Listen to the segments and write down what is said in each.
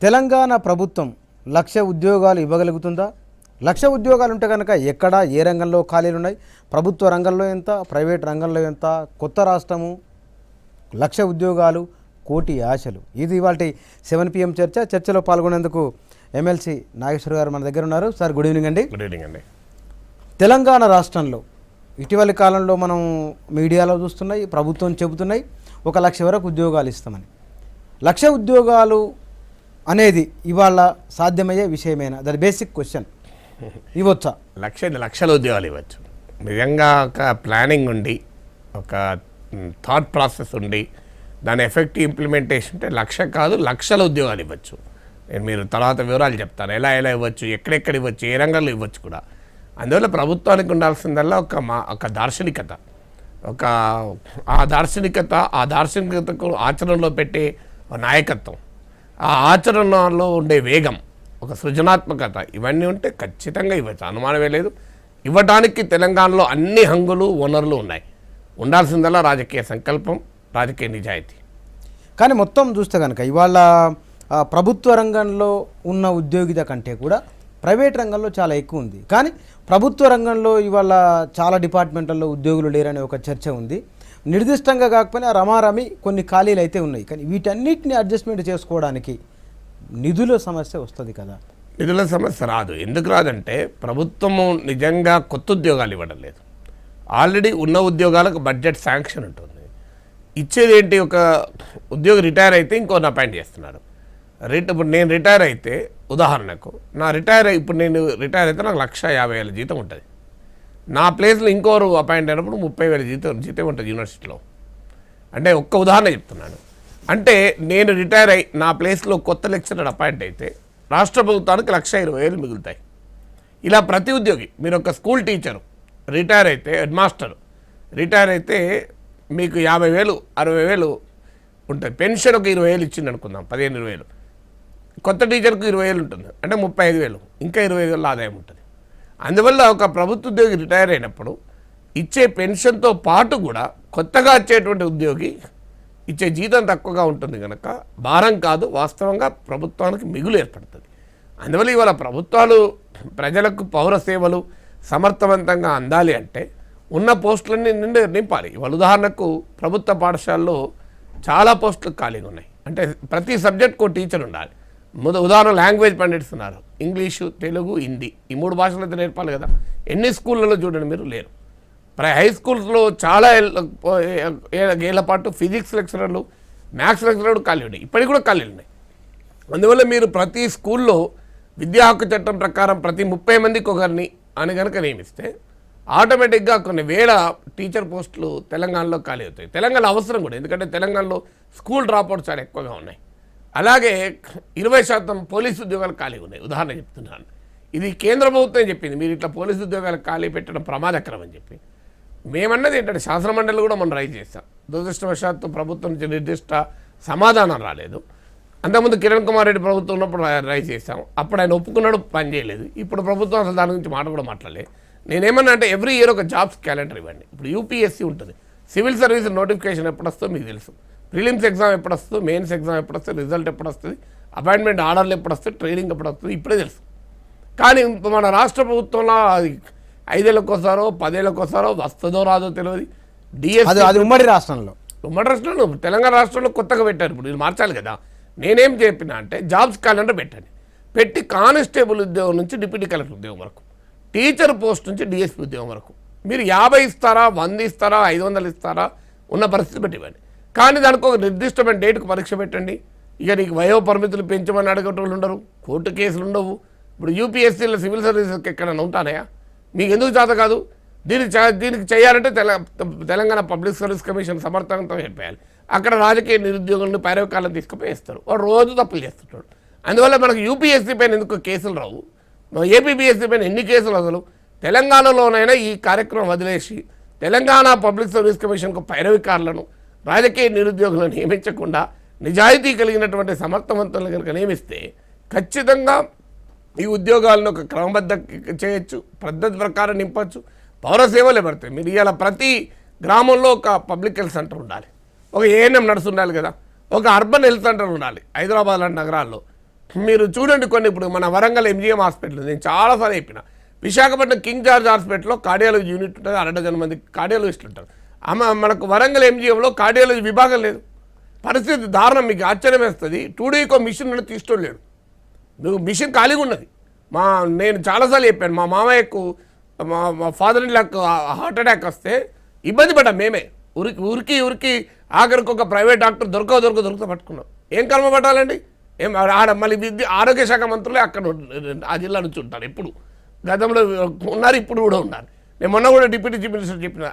తెలంగాణ ప్రభుత్వం 1,00,000 ఉద్యోగాలు ఇవ్వగలుగుతుందా? 1,00,000 ఉద్యోగాలు ఉంటే కనుక ఎక్కడ ఏ రంగంలో ఖాళీలు ఉన్నాయి? ప్రభుత్వ రంగంలో ఎంత, ప్రైవేట్ రంగంలో ఎంత? కొత్త రాష్ట్రము, 1,00,000 ఉద్యోగాలు, కోటి ఆశలు. ఇది ఇవాల్టి 7 PM చర్చలో పాల్గొనేందుకు ఎమ్మెల్సీ నాగేశ్వర్ గారు మన దగ్గర ఉన్నారు. సార్ గుడ్ ఈవినింగ్ అండి. గుడ్ ఈవినింగ్ అండి. తెలంగాణ రాష్ట్రంలో ఇటీవలి కాలంలో మనం మీడియాలో చూస్తున్నాయి, ప్రభుత్వం చెబుతున్నాయి 1,00,000 వరకు ఉద్యోగాలు ఇస్తామని. 1,00,000 ఉద్యోగాలు అనేది ఇవాళ సాధ్యమయ్యే విషయమేనా? That basic question. ఇవ్వచ్చా? లక్షల ఉద్యోగాలు ఇవ్వచ్చు. నిజంగా ఒక ప్లానింగ్ ఉండి, ఒక థాట్ ప్రాసెస్ ఉండి, దాని ఎఫెక్టివ్ ఇంప్లిమెంటేషన్ అంటే 1,00,000 కాదు లక్షల ఉద్యోగాలు ఇవ్వచ్చు. నేను మీరు తర్వాత వివరాలు చెప్తాను, ఎలా ఇవ్వచ్చు, ఎక్కడెక్కడ ఇవ్వచ్చు, ఏ రంగంలో ఇవ్వచ్చు కూడా. అందువల్ల ప్రభుత్వానికి ఉండాల్సిందల్లా ఒక దార్శనికత, ఆ దార్శనికతకు ఆచరణలో పెట్టే నాయకత్వం, ఆ ఆచరణలో ఉండే వేగం, ఒక సృజనాత్మకత, ఇవన్నీ ఉంటే ఖచ్చితంగా ఇవ్వచ్చు, అనుమానమే లేదు. ఇవ్వడానికి తెలంగాణలో అన్ని హంగులు వనరులు ఉన్నాయి. ఉండాల్సిందల్లా రాజకీయ సంకల్పం, రాజకీయ నిజాయితీ. కానీ మొత్తం చూస్తే కనుక ఇవాళ ప్రభుత్వ రంగంలో ఉన్న ఉద్యోగిత కంటే కూడా ప్రైవేట్ రంగంలో చాలా ఎక్కువ ఉంది. కానీ ప్రభుత్వ రంగంలో ఇవాళ చాలా డిపార్ట్మెంట్లలో ఉద్యోగులు లేరనే ఒక చర్చ ఉంది. నిర్దిష్టంగా కాకపోయినా రమారమి కొన్ని ఖాళీలు అయితే ఉన్నాయి. కానీ వీటన్నిటిని అడ్జస్ట్మెంట్ చేసుకోవడానికి నిధుల సమస్య వస్తుంది కదా? నిధుల సమస్య రాదు. ఎందుకు రాదంటే ప్రభుత్వము నిజంగా కొత్త ఉద్యోగాలు ఇవ్వడం లేదు. ఆల్రెడీ ఉన్న ఉద్యోగాలకు బడ్జెట్ శాంక్షన్ ఉంటుంది. ఇచ్చేది ఏంటి? ఒక ఉద్యోగి రిటైర్ అయితే ఇంకోని అపాయింట్ చేస్తున్నారు. ఇప్పుడు నేను రిటైర్ అయితే, ఉదాహరణకు ఇప్పుడు నేను రిటైర్ అయితే నాకు 1,50,000 జీతం ఉంటుంది. నా ప్లేస్లో ఇంకోరు అపాయింట్ అయినప్పుడు 30,000 జీతం ఉంటుంది యూనివర్సిటీలో. అంటే ఒక్క ఉదాహరణ చెప్తున్నాను. అంటే నేను రిటైర్ అయ్యి నా ప్లేస్లో కొత్త లెక్చరర్ అపాయింట్ అయితే రాష్ట్ర ప్రభుత్వానికి 1,20,000 మిగులుతాయి. ఇలా ప్రతి ఉద్యోగి, మీరు ఒక స్కూల్ టీచరు రిటైర్ అయితే, హెడ్ మాస్టర్ రిటైర్ అయితే మీకు 50,000 60,000 ఉంటుంది. పెన్షన్ ఒక 20,000 ఇచ్చింది అనుకుందాం, 15,000. కొత్త టీచర్కు 20,000 ఉంటుంది, అంటే 35,000, ఇంకా 25,000 ఆదాయం ఉంటుంది. అందువల్ల ఒక ప్రభుత్వ ఉద్యోగి రిటైర్ అయినప్పుడు ఇచ్చే పెన్షన్తో పాటు కూడా కొత్తగా వచ్చేటువంటి ఉద్యోగి ఇచ్చే జీతం తక్కువగా ఉంటుంది కనుక భారం కాదు, వాస్తవంగా ప్రభుత్వానికి మిగులు ఏర్పడుతుంది. అందువల్ల ఇవాళ ప్రభుత్వాలు ప్రజలకు పౌర సేవలు సమర్థవంతంగా అందాలి అంటే ఉన్న పోస్టులన్నీ నింపాలి. ఇవాళ ఉదాహరణకు ప్రభుత్వ పాఠశాలలో చాలా పోస్టులు ఖాళీగా ఉన్నాయి. అంటే ప్రతి సబ్జెక్ట్కు టీచర్ ఉండాలి. ఉదాహరణ లాంగ్వేజ్ పండిట్స్ ఉన్నారు, ఇంగ్లీషు, తెలుగు, హిందీ, ఈ 3 భాషలు అయితే నేర్పాలి కదా. ఎన్ని స్కూళ్ళలో చూడండి మీరు లేరు. హై స్కూల్స్లో చాలా ఏళ్ల పాటు ఫిజిక్స్ లెక్చరర్లు, మ్యాథ్స్ లెక్చరర్లు ఖాళీ ఉన్నాయి, ఇప్పటికి కూడా ఖాళీలు ఉన్నాయి. అందువల్ల మీరు ప్రతి స్కూల్లో విద్యా హక్కు చట్టం ప్రకారం ప్రతి 30 మందికి ఒకరిని అని కనుక నియమిస్తే ఆటోమేటిక్గా కొన్ని వేల టీచర్ పోస్టులు తెలంగాణలో ఖాళీ అవుతాయి. తెలంగాణ అవసరం కూడా, ఎందుకంటే తెలంగాణలో స్కూల్ డ్రాప్అవుట్స్ చాలా ఎక్కువగా ఉన్నాయి. అలాగే 20% పోలీసు ఉద్యోగాలు ఖాళీ ఉన్నాయి. ఉదాహరణ చెప్తున్నాను, ఇది కేంద్ర ప్రభుత్వం చెప్పింది, మీరు ఇట్లా పోలీసు ఉద్యోగాలు ఖాళీ పెట్టడం ప్రమాదకరం అని చెప్పి. మేమన్నది ఏంటంటే శాసనమండలి కూడా మనం రైజ్ చేస్తాం. దురదృష్టవశాత్తు ప్రభుత్వం నుంచి నిర్దిష్ట సమాధానం రాలేదు. అంతకుముందు కిరణ్ కుమార్ రెడ్డి ప్రభుత్వం ఉన్నప్పుడు రైజ్ చేస్తాం, అప్పుడు ఆయన ఒప్పుకున్నాడు, పని చేయలేదు. ఇప్పుడు ప్రభుత్వం అసలు దాని గురించి మాట కూడా మాట్లాడలేదు. నేనేమన్నా అంటే ఎవ్రీ ఇయర్ ఒక జాబ్స్ క్యాలెండర్ ఇవ్వండి. ఇప్పుడు యూపీఎస్సీ ఉంటుంది, సివిల్ సర్వీస్ నోటిఫికేషన్ ఎప్పుడు వస్తుందో మీకు తెలుసు, ప్రిలిమ్స్ ఎగ్జామ్ ఎప్పుడు వస్తుందో, మెయిన్స్ ఎగ్జామ్ ఎప్పుడు వస్తుంది, రిజల్ట్ ఎప్పుడు వస్తుంది, అపాయింట్మెంట్ ఆర్డర్లు ఎప్పుడు వస్తుంది, ట్రైనింగ్ ఎప్పుడు వస్తుంది, ఇప్పుడే తెలుసు. కానీ మన రాష్ట్ర ప్రభుత్వంలో 5 ఏళ్ళకోసారో 10 ఏళ్ళకోసారో వస్తుందో రాదో తెలియదు. డిఎస్సీ ఉమ్మడి రాష్ట్రంలో తెలంగాణ రాష్ట్రంలో కొత్తగా పెట్టారు. ఇప్పుడు మీరు మార్చాలి కదా. నేనేం చెప్పినా అంటే జాబ్స్ క్యాలెండర్ పెట్టండి, పెట్టి కానిస్టేబుల్ ఉద్యోగం నుంచి డిప్యూటీ కలెక్టర్ ఉద్యోగం వరకు, టీచర్ పోస్ట్ నుంచి డిఎస్పీ ఉద్యోగం వరకు మీరు 50 ఇస్తారా, 100 ఇస్తారా, 500 ఇస్తారా, ఉన్న పరిస్థితి పెట్టి ఇవ్వండి. కానీ దానికి ఒక నిర్దిష్టమైన డేట్కు పరీక్ష పెట్టండి. ఇక నీకు వయో పరిమితులు పెంచమని అడగటోళ్ళు ఉండరు, కోర్టు కేసులు ఉండవు. ఇప్పుడు యూపీఎస్సీలో సివిల్ సర్వీసెస్కి ఎక్కడైనా ఉంటానయా? మీకు ఎందుకు చేత కాదు? దీనికి చేయాలంటే తెలంగాణ పబ్లిక్ సర్వీస్ కమిషన్ సమర్థవంతంగా చెప్పేయాలి. అక్కడ రాజకీయ నిరుద్యోగులను పైరవకాలను తీసుకుపోయిస్తారు, వాడు రోజు తప్పులు చేస్తుంటాడు. అందువల్ల మనకు యూపీఎస్సీ పైన ఎందుకు కేసులు రావు, ఏపీపీఎస్సీ పైన ఎన్ని కేసులు అసలు? తెలంగాణలోనైనా ఈ కార్యక్రమం వదిలేసి తెలంగాణ పబ్లిక్ సర్వీస్ కమిషన్కు పైరవికారులను, రాజకీయ నిరుద్యోగులను నియమించకుండా నిజాయితీ కలిగినటువంటి సమర్థవంతులను కనుక నియమిస్తే ఖచ్చితంగా ఈ ఉద్యోగాలను ఒక క్రమబద్ధ చేయొచ్చు, పద్ధతి ప్రకారం నింపచ్చు, పౌర సేవలే పడతాయి. మీరు ఇవాళ ప్రతి గ్రామంలో ఒక పబ్లిక్ హెల్త్ సెంటర్ ఉండాలి, ఒక ఏఎన్ఎం నర్సు ఉండాలి కదా, ఒక అర్బన్ హెల్త్ సెంటర్ ఉండాలి. హైదరాబాద్ లాంటి నగరాల్లో మీరు చూడండి కొన్ని ఇప్పుడు మన వరంగల్ ఎంజిఎం హాస్పిటల్ నేను చాలాసార్లు చెప్పిన విశాఖపట్నం కింగ్ జార్జ్ హాస్పిటల్లో కార్డియాలజీ యూనిట్ ఉంటుంది 1.5 మంది కార్డియాలజిస్టులు ఉంటారు మనకు వరంగల్ ఎంజిఎంలో కార్డియాలజీ విభాగం లేదు పరిస్థితి దారుణం మీకు ఆశ్చర్యం వేస్తుంది 2Dకో మిషన్ తీసుకోవడం లేడు మీకు మిషన్ ఖాళీగా ఉన్నది నేను చాలాసార్లు చెప్పాను మా మామయ్యకు మా ఫాదర్ ఇన్ లాకు హార్ట్ అటాక్ వస్తే ఇబ్బంది పడ్డాం మేమే ఉరికి ఆఖరికి ఒక ప్రైవేట్ డాక్టర్ దొరకదు పట్టుకున్నాం ఏం కర్మ పట్టాలండి ఏం మళ్ళీ ఆరోగ్య శాఖ మంత్రులే అక్కడ ఆ జిల్లా నుంచి ఉంటారు ఎప్పుడు గతంలో ఉన్నారు ఇప్పుడు కూడా ఉన్నారు నేను మొన్న కూడా డిప్యూటీ చీఫ్ మినిస్టర్ చెప్పిన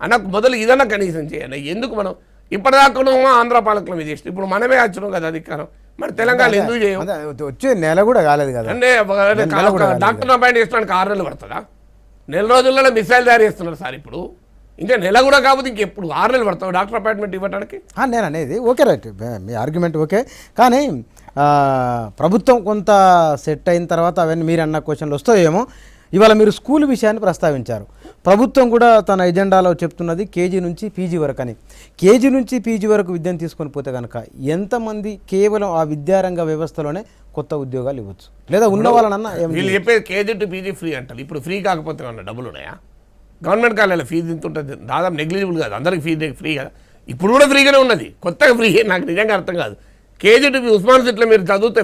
అన్నకు మొదలు ఇదన్నా కనీసం చేయండి ఎందుకు మనం ఇప్పటిదాకా ఆంధ్ర పాలకుల మీద చేస్తాం ఇప్పుడు మనమే వచ్చినాం కదా అధికారం మన తెలంగాణ ఎందుకు చేయం వచ్చే నెల కూడా కాలేదు కదా అంటే డాక్టర్ అపాయింట్ చేసడానికి 6 నెలలు పడుతుందా నెల రోజుల్లో మిసైల్ తయారు చేస్తున్నారు సార్ ఇప్పుడు ఇంకా నెల కూడా కాకపోతే ఇంకెప్పుడు 6 నెలలు పడతావు డాక్టర్ అపాయింట్మెంట్ ఇవ్వడానికి నేను అనేది ఓకే రైట్ మీ ఆర్గ్యుమెంట్ ఓకే కానీ ప్రభుత్వం కొంత సెట్ అయిన తర్వాత అవన్నీ మీరు అన్న క్వశ్చన్లు వస్తాయేమో ఇవాళ మీరు స్కూల్ విషయాన్ని ప్రస్తావించారు ప్రభుత్వం కూడా తన ఎజెండాలో చెప్తున్నది కేజీ నుంచి పీజీ వరకు అని కేజీ నుంచి పీజీ వరకు విద్యను తీసుకొని పోతే కనుక ఎంతమంది కేవలం ఆ విద్యారంగ వ్యవస్థలోనే కొత్త ఉద్యోగాలు ఇవ్వచ్చు లేదా ఉన్న వాళ్ళనన్నా వీళ్ళు చెప్పేది కేజీ టు పీజీ ఫ్రీ అంటారు ఇప్పుడు ఫ్రీ కాకపోతే ఏమన్నా డబ్బులు ఉన్నాయా గవర్నమెంట్ కాలేజీలో ఫీజు ఇంత ఉంటుంది దాదాపు నెగ్లిజిబుల్ కాదు అందరికి ఫీజు ఫ్రీ కదా ఇప్పుడు కూడా ఫ్రీగానే ఉన్నది కొత్తగా ఫ్రీ నాకు నిజంగా అర్థం కాదు కేజీ టు ఉస్మాన్ సిట్లో మీరు చదివితే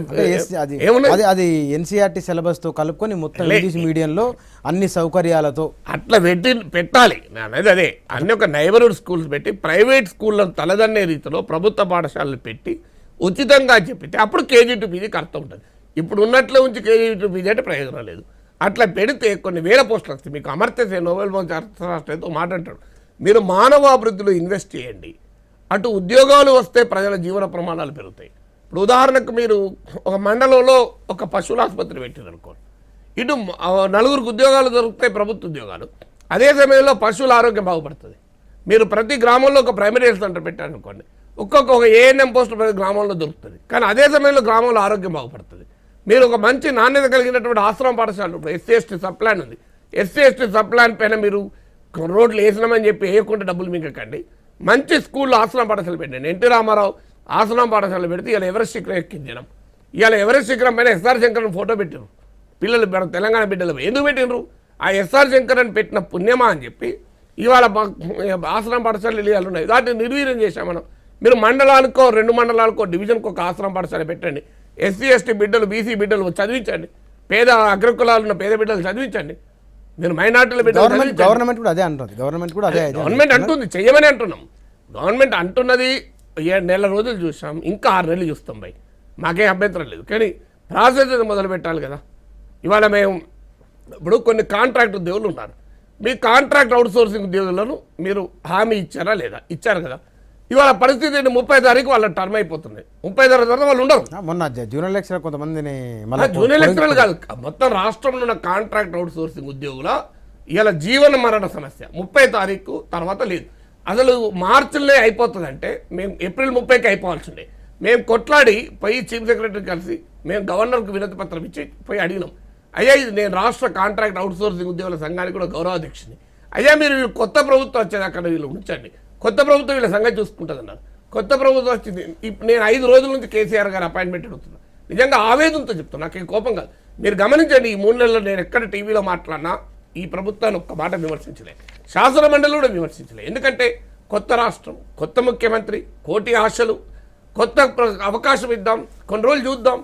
అది ఎన్సీఆర్టీ సిలబస్తో కలుపుకొని మొత్తం ఇంగ్లీష్ మీడియంలో అన్ని సౌకర్యాలతో అట్లా పెట్టాలి అనేది అదే అన్ని ఒక నైబర్హుడ్ స్కూల్స్ పెట్టి ప్రైవేట్ స్కూళ్ళను తలదన్నే రీతిలో ప్రభుత్వ పాఠశాలలు పెట్టి ఉచితంగా చెప్పితే అప్పుడు కేజీ టు పీజీకి అర్థం ఉంటుంది ఇప్పుడు ఉన్నట్లు ఉంచి కేజీ టు పీజీ అంటే ప్రయోజనం లేదు అట్లా పెడితే కొన్ని వేల పోస్టులు వస్తాయి మీకు అమర్త్య సేన్ నోబెల్ అర్థశాస్త్రంతో మాట అంటాడు మీరు మానవాభివృద్ధిలో ఇన్వెస్ట్ చేయండి అటు ఉద్యోగాలు వస్తే ప్రజల జీవన ప్రమాణాలు పెరుగుతాయి ఇప్పుడు ఉదాహరణకు మీరు ఒక మండలంలో ఒక పశువుల ఆసుపత్రి పెట్టారు అనుకోండి ఇటు 4 ఉద్యోగాలు దొరుకుతాయి ప్రభుత్వ ఉద్యోగాలు అదే సమయంలో పశువుల ఆరోగ్యం బాగుపడుతుంది మీరు ప్రతి గ్రామంలో ఒక ప్రైమరీ హెల్త్ సెంటర్ పెట్టారనుకోండి ఒక ఏఎన్ఎం పోస్ట్ ప్రతి గ్రామంలో దొరుకుతుంది కానీ అదే సమయంలో గ్రామంలో ఆరోగ్యం బాగుపడుతుంది మీరు ఒక మంచి నాణ్యత కలిగినటువంటి ఆశ్రమ పాఠశాల ఇప్పుడు ఎస్సీ ఎస్టీ సబ్ ప్లాన్ ఉంది ఎస్సీ ఎస్టీ సబ్ ప్లాన్ పైన మీరు రోడ్లు వేసినామని చెప్పి వేయకుండా డబ్బులు మింగకండి మంచి స్కూల్లో ఆశ్రమ పాఠశాల పెట్టండి ఎన్టీ రామారావు ఆశ్రమ పాఠశాల పెడితే ఇవాళ ఎవరెస్ట్ శిఖరం ఎక్కించడం ఇవాళ ఎవరెస్ట్ శిఖరం పైన ఎస్ఆర్ శంకరన్ ఫోటో పెట్టారు పిల్లలు తెలంగాణ బిడ్డలు ఎందుకు పెట్టినరు ఆ ఎస్ఆర్ శంకరన్ పెట్టిన పుణ్యమా అని చెప్పి ఇవాళ ఆశ్రమ పాఠశాలలు ఇవాళ ఉన్నాయి వాటిని నిర్వీర్యం చేశాం మనం మీరు మండలానికో 2 మండలాలకో డివిజన్కో ఒక ఆశ్రమ పాఠశాల పెట్టండి ఎస్సీ ఎస్టీ బిడ్డలు బీసీ బిడ్డలు చదివించండి పేద అగ్రకులాలు ఉన్న పేద బిడ్డలు చదివించండి మీరు మైనార్టీల బిడ్డలు గవర్నమెంట్ కూడా అదే అంటుంది గవర్నమెంట్ అంటుంది చెయ్యమని అంటున్నాం గవర్నమెంట్ అంటున్నది 7 నెలల రోజులు చూసాం ఇంకా 6 నెలలు చూస్తాం భయ్ మాకేం అభ్యంతరం లేదు కానీ ప్రాసెస్ మొదలు పెట్టాలి కదా ఇవాళ మేము ఇప్పుడు కొన్ని కాంట్రాక్ట్ ఉద్యోగులు ఉన్నారు మీ కాంట్రాక్ట్ అవుట్సోర్సింగ్ ఉద్యోగులను మీరు హామీ ఇచ్చారా లేదా ఇచ్చారు కదా ఇవాళ పరిస్థితి 30 తారీఖు వాళ్ళ టర్మ్ అయిపోతుంది 30 తారీఖు తర్వాత వాళ్ళు ఉండరు మొన్న జూనియర్ లెక్చరర్ కొంతమందిని జూనియర్ లెక్చరర్లు కాదు మొత్తం రాష్ట్రంలో ఉన్న కాంట్రాక్ట్ అవుట్సోర్సింగ్ ఉద్యోగుల ఇలా జీవన మరణ సమస్య 30 తారీఖు తర్వాత లేదు అసలు మార్చిలో అయిపోతుందంటే మేము ఏప్రిల్ 30కి అయిపోవాల్సిందే మేము కొట్లాడి పోయి చీఫ్ సెక్రటరీ కలిసి మేము గవర్నర్కు వినతి పత్రం ఇచ్చి పోయి అడిగినాం అయ్యా ఇది నేను రాష్ట్ర కాంట్రాక్ట్ అవుట్సోర్సింగ్ ఉద్యోగుల సంఘానికి కూడా గౌరవాధ్యక్షుని అయ్యా మీరు కొత్త ప్రభుత్వం వచ్చేది అక్కడ వీళ్ళు ఉంచండి కొత్త ప్రభుత్వం వీళ్ళ సంగతి చూసుకుంటుంది అన్నారు కొత్త ప్రభుత్వం వచ్చింది నేను 5 రోజుల నుంచి కేసీఆర్ గారు అపాయింట్మెంట్ అడుగుతున్నాను నిజంగా ఆవేదనతో చెప్తాను నాకేం కోపం కాదు మీరు గమనించండి ఈ 3 నెలల్లో నేను ఎక్కడ టీవీలో మాట్లాడినా ఈ ప్రభుత్వాన్ని ఒక్క మాట విమర్శించలే శాసన మండలి కూడా విమర్శించలే ఎందుకంటే కొత్త రాష్ట్రం కొత్త ముఖ్యమంత్రి కోటి ఆశలు కొత్త అవకాశం ఇద్దాం కొన్ని రోజులు చూద్దాం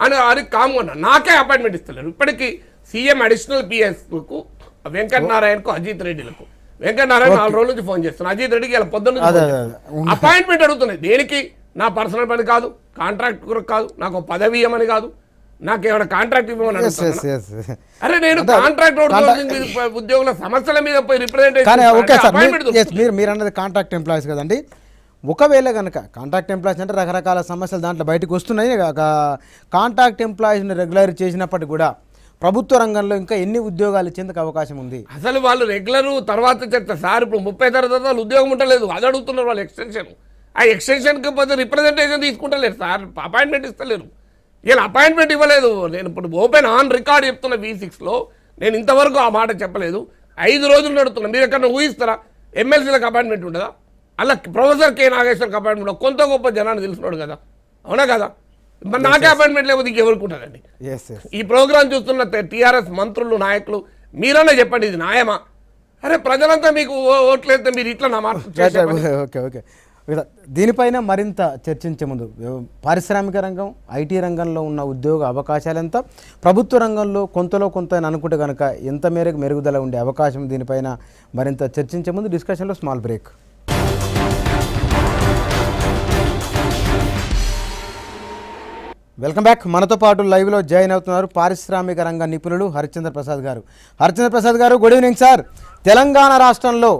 అని కామన్నా నాకే అపాయింట్మెంట్ ఇస్తలేరు ఇప్పటికీ సీఎం అడిషనల్ పిఎస్కు వెంకటనారాయణకు అజిత్ రెడ్డిలకు వెంకటనారాయణ 4 రోజుల నుంచి ఫోన్ చేస్తున్నాను అజిత్ రెడ్డికి ఇలా పొద్దున్న అపాయింట్మెంట్ అడుగుతున్నాయి దేనికి నా పర్సనల్ పని కాదు కాంట్రాక్ట్ కాదు నాకు పదవి ఇవ్వమని కాదు నాకు ఏమైనా కాంట్రాక్ట్ ఇవ్వమని అరే నేను కాంట్రాక్ట్ ఉద్యోగుల సమస్యల మీద పోయి రిప్రజెంటేషన్ మీరు అన్నది కాంట్రాక్ట్ ఎంప్లాయీస్ కదండి ఒకవేళ కనుక కాంట్రాక్ట్ ఎంప్లాయీస్ అంటే రకరకాల సమస్యలు దాంట్లో బయటకు వస్తున్నాయి కాంట్రాక్ట్ ఎంప్లాయీస్ని రెగ్యులర్ చేసినప్పటికీ కూడా ప్రభుత్వ రంగంలో ఇంకా ఎన్ని ఉద్యోగాలు ఇచ్చేందుకు అవకాశం ఉంది అసలు వాళ్ళు రెగ్యులర్ తర్వాత చెప్తా సార్ ఇప్పుడు 30 తర్వాత వాళ్ళు ఉద్యోగం ఉండలేదు అది అడుగుతున్నారు వాళ్ళు ఎక్స్టెన్షన్ ఆ ఎక్స్టెన్షన్కి పోతే రిప్రజెంటేషన్ తీసుకుంటలేరు సార్ అపాయింట్మెంట్ ఇస్తలేరు వీళ్ళు అపాయింట్మెంట్ ఇవ్వలేదు నేను ఇప్పుడు ఓపెన్ ఆన్ రికార్డ్ చెప్తున్న V6లో నేను ఇంతవరకు ఆ మాట చెప్పలేదు 5 రోజులు నడుతున్నా మీరు ఎక్కడ ఊహిస్తారా ఎమ్మెల్సీలకు అపాయింట్మెంట్ ఉండదా అలా ప్రొఫెసర్ కె నాగేశ్వరికి అపాయింట్మెంట్ కొంత గొప్ప జనాన్ని తెలుసున్నాడు కదా అవునా కదా మరి నాకే అపాయింట్మెంట్ లేకపోతే ఇంకెవరికి ఉంటుందండి? ఎస్ ఎస్ ఈ ప్రోగ్రాం చూస్తున్న టీఆర్ఎస్ మంత్రులు నాయకులు మీరన్నా చెప్పండి, ఇది న్యాయమా? అరే ప్రజలంతా మీకు ఓట్లేస్తే మీరు ఇట్లా నా మాట చేసే పని. ఓకే ఓకే దీనిపైన మరింత చర్చించే ముందు పారిశ్రామిక రంగం, ఐటీ రంగంలో ఉన్న ఉద్యోగ అవకాశాలు ఎంత, ప్రభుత్వ రంగంలో కొంతలో కొంత అనుకుంటే కనుక ఎంత మేరకు మెరుగుదల ఉండే అవకాశం, దీనిపైన మరింత చర్చించే ముందు డిస్కషన్లో స్మాల్ బ్రేక్. Welcome back. మనతో పాటు లైవ్లో జాయిన్ అవుతున్నారు పారిశ్రామిక రంగ నిపుణులు హరిశ్చంద్ర ప్రసాద్ గారు. హరిశ్చంద్ర ప్రసాద్ గారు, గుడ్ ఈవినింగ్ సార్. తెలంగాణ రాష్ట్రంలో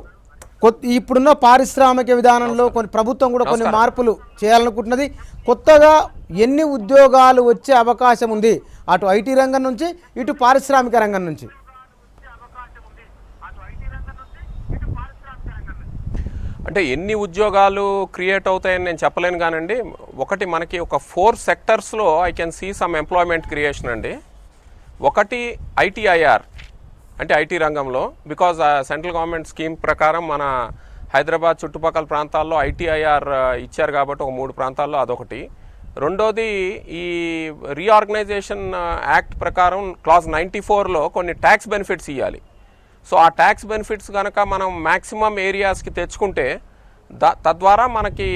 ఇప్పుడున్న పారిశ్రామిక విధానంలో ప్రభుత్వం కూడా కొన్ని మార్పులు చేయాలనుకుంటున్నది. కొత్తగా ఎన్ని ఉద్యోగాలు వచ్చే అవకాశం ఉంది అటు ఐటీ రంగం నుంచి ఇటు పారిశ్రామిక రంగం నుంచి? అంటే ఎన్ని ఉద్యోగాలు క్రియేట్ అవుతాయని నేను చెప్పలేను కానండి. ఒకటి మనకి ఒక 4 సెక్టర్స్లో I can see some employment creation అండి. ఒకటి ఐటీఐఆర్ అంటే ఐటీ రంగంలో, బికాజ్ సెంట్రల్ గవర్నమెంట్ స్కీమ్ ప్రకారం మన హైదరాబాద్ చుట్టుపక్కల ప్రాంతాల్లో ఐటీఐఆర్ ఇచ్చారు కాబట్టి ఒక 3 ప్రాంతాల్లో అదొకటి. రెండోది ఈ రీఆర్గనైజేషన్ యాక్ట్ ప్రకారం క్లాజ్ 94లో కొన్ని ట్యాక్స్ బెనిఫిట్స్ ఇవ్వాలి. సో ఆ ట్యాక్స్ బెనిఫిట్స్ కనుక మనం మ్యాక్సిమం ఏరియాస్కి తెచ్చుకుంటే తద్వారా మనకి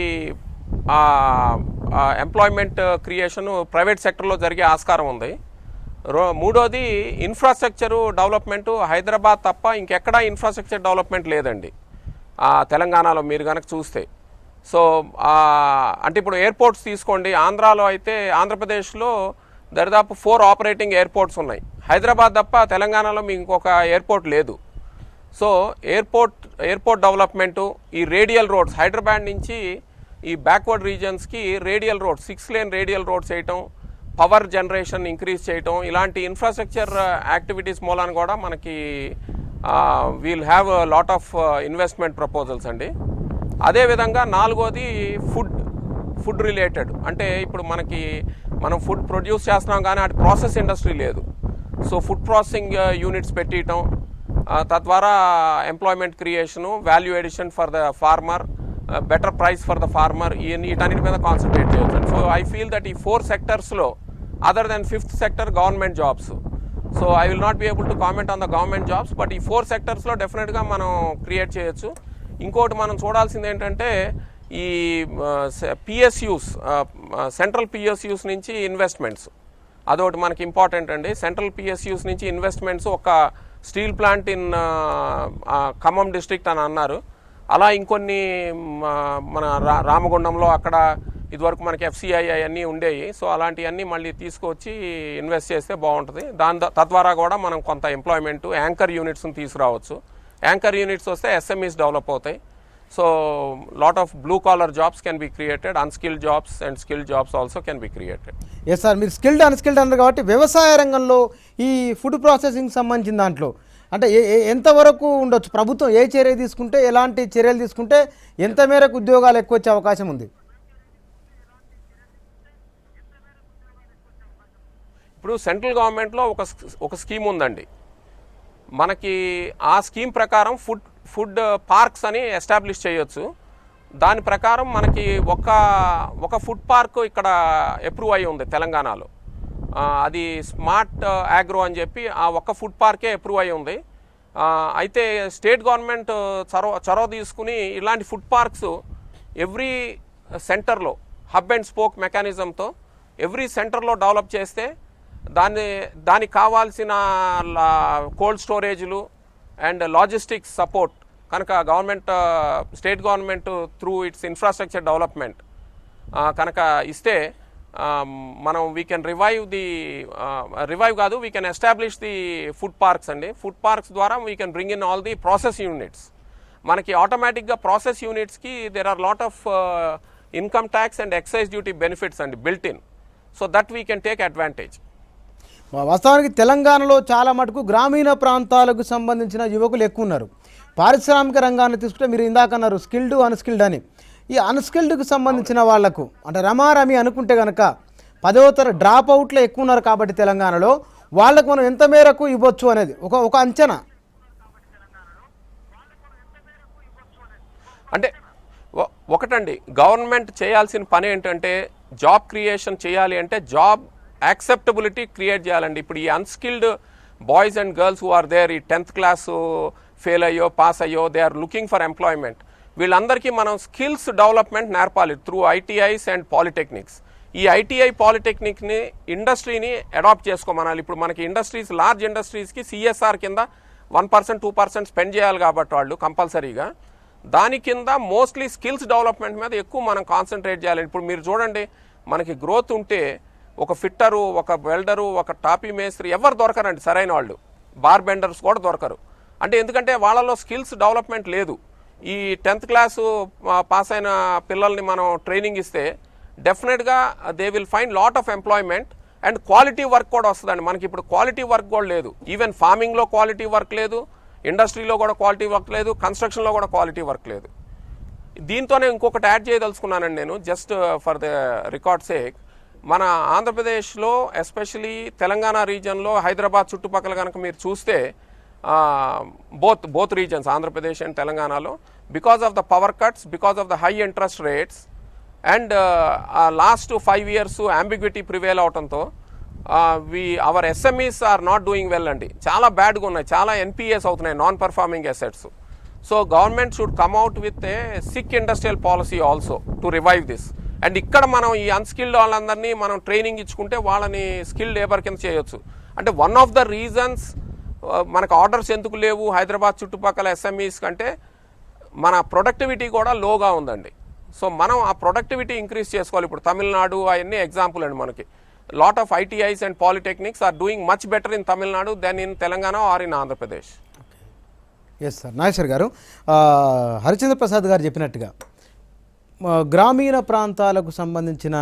ఎంప్లాయ్మెంట్ క్రియేషన్ ప్రైవేట్ సెక్టర్లో జరిగే ఆస్కారం ఉంది. మూడోది ఇన్ఫ్రాస్ట్రక్చరు డెవలప్మెంటు. హైదరాబాద్ తప్ప ఇంకెక్కడా ఇన్ఫ్రాస్ట్రక్చర్ డెవలప్మెంట్ లేదండి తెలంగాణలో మీరు కనుక చూస్తే. సో అంటే ఇప్పుడు ఎయిర్పోర్ట్స్ తీసుకోండి, ఆంధ్రాలో అయితే ఆంధ్రప్రదేశ్లో దరిదాపు 4 ఆపరేటింగ్ ఎయిర్పోర్ట్స్ ఉన్నాయి. హైదరాబాద్ తప్ప తెలంగాణలో మీకు ఇంకొక ఎయిర్పోర్ట్ లేదు. సో ఎయిర్పోర్ట్ డెవలప్మెంటు, ఈ రేడియల్ రోడ్స్ హైదరాబాద్ నుంచి ఈ బ్యాక్వర్డ్ రీజన్స్కి radial roads 6 lane radial roads వేయటం, పవర్ జనరేషన్ ఇంక్రీజ్ చేయటం, ఇలాంటి ఇన్ఫ్రాస్ట్రక్చర్ యాక్టివిటీస్ మూలాన కూడా మనకి we'll have lot of investment proposals అండి. అదేవిధంగా నాలుగోది ఫుడ్ రిలేటెడ్. అంటే ఇప్పుడు మనం ఫుడ్ ప్రొడ్యూస్ చేస్తున్నాం కానీ అటు ప్రాసెస్ ఇండస్ట్రీ లేదు. సో ఫుడ్ ప్రాసెసింగ్ యూనిట్స్ పెట్టడం, తద్వారా employment creation, value addition for the farmer, better price for the farmer, వీటన్నిటి మీద కాన్సన్ట్రేట్ చేయొచ్చు. సో ఐ ఫీల్ దట్ ఈ 4 సెక్టర్స్లో other than 5th sector government jobs. So I will not be able to comment on the government jobs, but ఈ 4 సెక్టర్స్లో డెఫినెట్గా మనం create చేయొచ్చు. ఇంకోటి మనం చూడాల్సింది ఏంటంటే ఈ పిఎస్యూస్, సెంట్రల్ పిఎస్యూస్ నుంచి ఇన్వెస్ట్మెంట్స్, అదొకటి మనకి ఇంపార్టెంట్ అండి. సెంట్రల్ పిఎస్యూస్ నుంచి ఇన్వెస్ట్మెంట్స్, ఒక steel plant in Khammam district అని అన్నారు. అలా ఇంకొన్ని మన రామగుండంలో అక్కడ ఇదివరకు మనకి ఎఫ్సిఐ అవన్నీ ఉండేవి. సో అలాంటివన్నీ మళ్ళీ తీసుకొచ్చి ఇన్వెస్ట్ చేస్తే బాగుంటుంది. తద్వారా కూడా మనం కొంత ఎంప్లాయ్మెంట్ యాంకర్ యూనిట్స్ని తీసుకురావచ్చు. యాంకర్ యూనిట్స్ వస్తే ఎస్ఎంఈస్ డెవలప్ అవుతాయి. So lot of blue collar jobs can be created, unskilled jobs and skilled jobs also can be created. Yes sir, మీరు స్కిల్డ్ అన్స్కిల్డ్ అన్నారు కాబట్టి వ్యవసాయ రంగంలో ఈ ఫుడ్ ప్రాసెసింగ్ సంబంధించిన దాంట్లో అంటే ఎంతవరకు ఉండొచ్చు? ప్రభుత్వం ఏ చర్య తీసుకుంటే, ఎలాంటి చర్యలు తీసుకుంటే ఎంత మేరకు ఉద్యోగాలు ఎక్కువ వచ్చే అవకాశం ఉంది? ఇప్పుడు సెంట్రల్ గవర్నమెంట్లో ఒక స్కీమ్ ఉందండి మనకి. ఆ స్కీమ్ ప్రకారం ఫుడ్ పార్క్స్ అని ఎస్టాబ్లిష్ చేయొచ్చు. దాని ప్రకారం మనకి ఒక ఫుడ్ పార్క్ ఇక్కడ అప్రూవ్ అయ్యి ఉంది తెలంగాణలో. అది స్మార్ట్ ఆగ్రో అని చెప్పి ఆ ఒక్క ఫుడ్ పార్కే అప్రూవ్ అయ్యి ఉంది. అయితే స్టేట్ గవర్నమెంట్ చొరవ తీసుకుని ఇలాంటి ఫుడ్ పార్క్స్ ఎవ్రీ సెంటర్లో హబ్ అండ్ స్పోక్ మెకానిజంతో ఎవ్రీ సెంటర్లో డెవలప్ చేస్తే దానికి కావాల్సిన కోల్డ్ స్టోరేజ్లు అండ్ లాజిస్టిక్స్ సపోర్ట్ కనుక state government through its infrastructure development కనుక ఇస్తే మనం we can we can establish the food parks అండి. ఫుడ్ పార్క్స్ ద్వారా we can bring in all the process units. మనకి ఆటోమేటిక్గా ప్రాసెస్ యూనిట్స్కి there are lot of income tax and excise duty benefits అండి built in. So that we can take advantage. వాస్తవానికి తెలంగాణలో చాలా మటుకు గ్రామీణ ప్రాంతాలకు సంబంధించిన యువకులు ఎక్కువ ఉన్నారు. పారిశ్రామిక రంగాన్ని తీసుకుంటే మీరు ఇందాక అన్నారు స్కిల్డ్ అన్స్కిల్డ్ అని. ఈ అన్స్కిల్డ్కి సంబంధించిన వాళ్లకు అంటే రమారమి అనుకుంటే కనుక 10వ తరగతి డ్రాప్ అవుట్లో ఎక్కువ ఉన్నారు కాబట్టి తెలంగాణలో వాళ్ళకు మనం ఎంత మేరకు ఇవ్వచ్చు అనేది ఒక అంచనా. అంటే ఒకటండి, గవర్నమెంట్ చేయాల్సిన పని ఏంటంటే జాబ్ క్రియేషన్ చేయాలి అంటే జాబ్ యాక్సెప్టబిలిటీ క్రియేట్ చేయాలండి. ఇప్పుడు ఈ unskilled boys and girls who are there, ఈ 10th క్లాస్ ఫెయిల్ అయ్యో పాస్ అయ్యో, they are looking for employment. వీళ్ళందరికీ మనం స్కిల్స్ డెవలప్మెంట్ నేర్పాలి త్రూ ఐటీఐస్ అండ్ పాలిటెక్నిక్స్. ఈ ఐటీఐ పాలిటెక్నిక్ని ఇండస్ట్రీని అడాప్ట్ చేసుకోమనాలి. ఇప్పుడు మనకి ఇండస్ట్రీస్, లార్జ్ ఇండస్ట్రీస్కి సిఎస్ఆర్ కింద 1% 2% స్పెండ్ చేయాలి కాబట్టి వాళ్ళు కంపల్సరీగా దాని కింద మోస్ట్లీ స్కిల్స్ డెవలప్మెంట్ మీద ఎక్కువ మనం కాన్సన్ట్రేట్ చేయాలి. ఇప్పుడు మీరు చూడండి, మనకి గ్రోత్ ఉంటే ఒక ఫిట్టరు, ఒక వెల్డరు, ఒక టాపీ మేస్త్రి ఎవరు దొరకరండి సరైన వాళ్ళు. బార్ బెండర్స్ కూడా దొరకరు. అంటే ఎందుకంటే వాళ్ళలో స్కిల్స్ డెవలప్మెంట్ లేదు. ఈ 10th క్లాసు పాస్ అయిన పిల్లల్ని మనం ట్రైనింగ్ ఇస్తే డెఫినెట్గా they will find lot of employment and quality work కూడా వస్తుందండి. మనకి ఇప్పుడు క్వాలిటీ వర్క్ కూడా లేదు. ఈవెన్ ఫార్మింగ్లో క్వాలిటీ వర్క్ లేదు, ఇండస్ట్రీలో కూడా క్వాలిటీ వర్క్ లేదు, కన్స్ట్రక్షన్లో కూడా క్వాలిటీ వర్క్ లేదు. దీంతోనే ఇంకొకటి యాడ్ చేయదలుచుకున్నానండి నేను, just for the record sake. మన ఆంధ్రప్రదేశ్లో ఎస్పెషలీ తెలంగాణ రీజియన్లో, హైదరాబాద్ చుట్టుపక్కల కనుక మీరు చూస్తే both regions, Andhra Pradesh and Telangana, because of the power cuts, because of the high interest rates, and last 5 years ambiguity prevail avtanto our SMEs are not doing well andi, chala bad ga unnai, chala NPAs avutunnai, non performing assets. So government should come out with a sick industrial policy also to revive this. And ikkada manam ee unskilled vallandarni manam training ichukunte వాళ్ళని skilled labor కింద చేయొచ్చు. అంటే one of the reasons మనకు orders ఎందుకు లేవు హైదరాబాద్ చుట్టుపక్కల SMEs కంటే మన ప్రొడక్టివిటీ కూడా లోగా ఉందండి. సో మనం ఆ ప్రొడక్టివిటీ ఇంక్రీజ్ చేసుకోవాలి. ఇప్పుడు తమిళనాడు అవన్నీ ఎగ్జాంపుల్ అండి. మనకి lot of ITIs and polytechnics are doing much better in Tamil Nadu than in Telangana or in Andhra Pradesh. Yes sir, Nageshwar garu, Harichandra Prasad గారు చెప్పినట్టుగా గ్రామీణ ప్రాంతాలకు సంబంధించిన